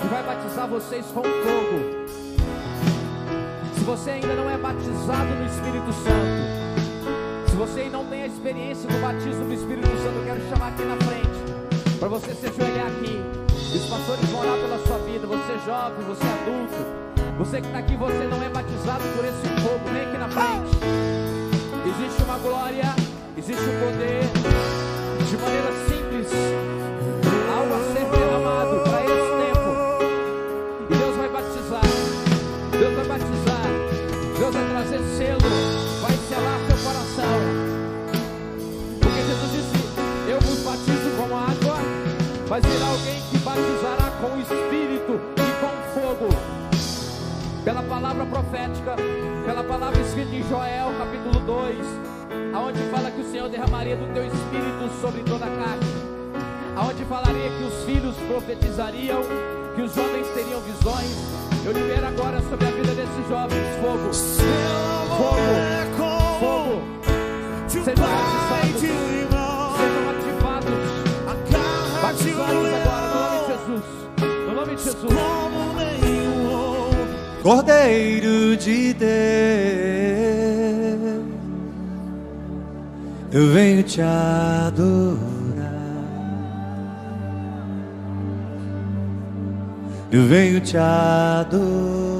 Speaker 2: que vai batizar vocês com fogo. Se você ainda não é batizado no Espírito Santo, se você ainda não tem a experiência do batismo do Espírito Santo, eu quero chamar aqui na frente, para você se ajoelhar aqui. Os pastores vão orar pela sua vida. Você é jovem, você é adulto, você que está aqui, você não é batizado por esse fogo, vem aqui na frente. Existe uma glória, existe um poder, de maneira simples, algo a ser derramado para esse tempo. E Deus vai batizar, Deus vai batizar, Deus vai trazer selo, vai selar seu coração. Porque Jesus disse: eu vos batizo com água, mas virá alguém que batizará com o Espírito e com fogo. Pela palavra profética, pela palavra escrita em Joel capítulo 2, aonde fala que o Senhor derramaria do teu Espírito sobre toda a carne, aonde falaria que os filhos profetizariam, que os jovens teriam visões. Eu libero agora sobre a vida desses jovens fogo, fogo, fogo. Sejam batizados, sejam ativados, batizados agora no nome de Jesus, no nome de Jesus.
Speaker 4: Cordeiro de Deus, eu venho te adorar, eu venho te adorar.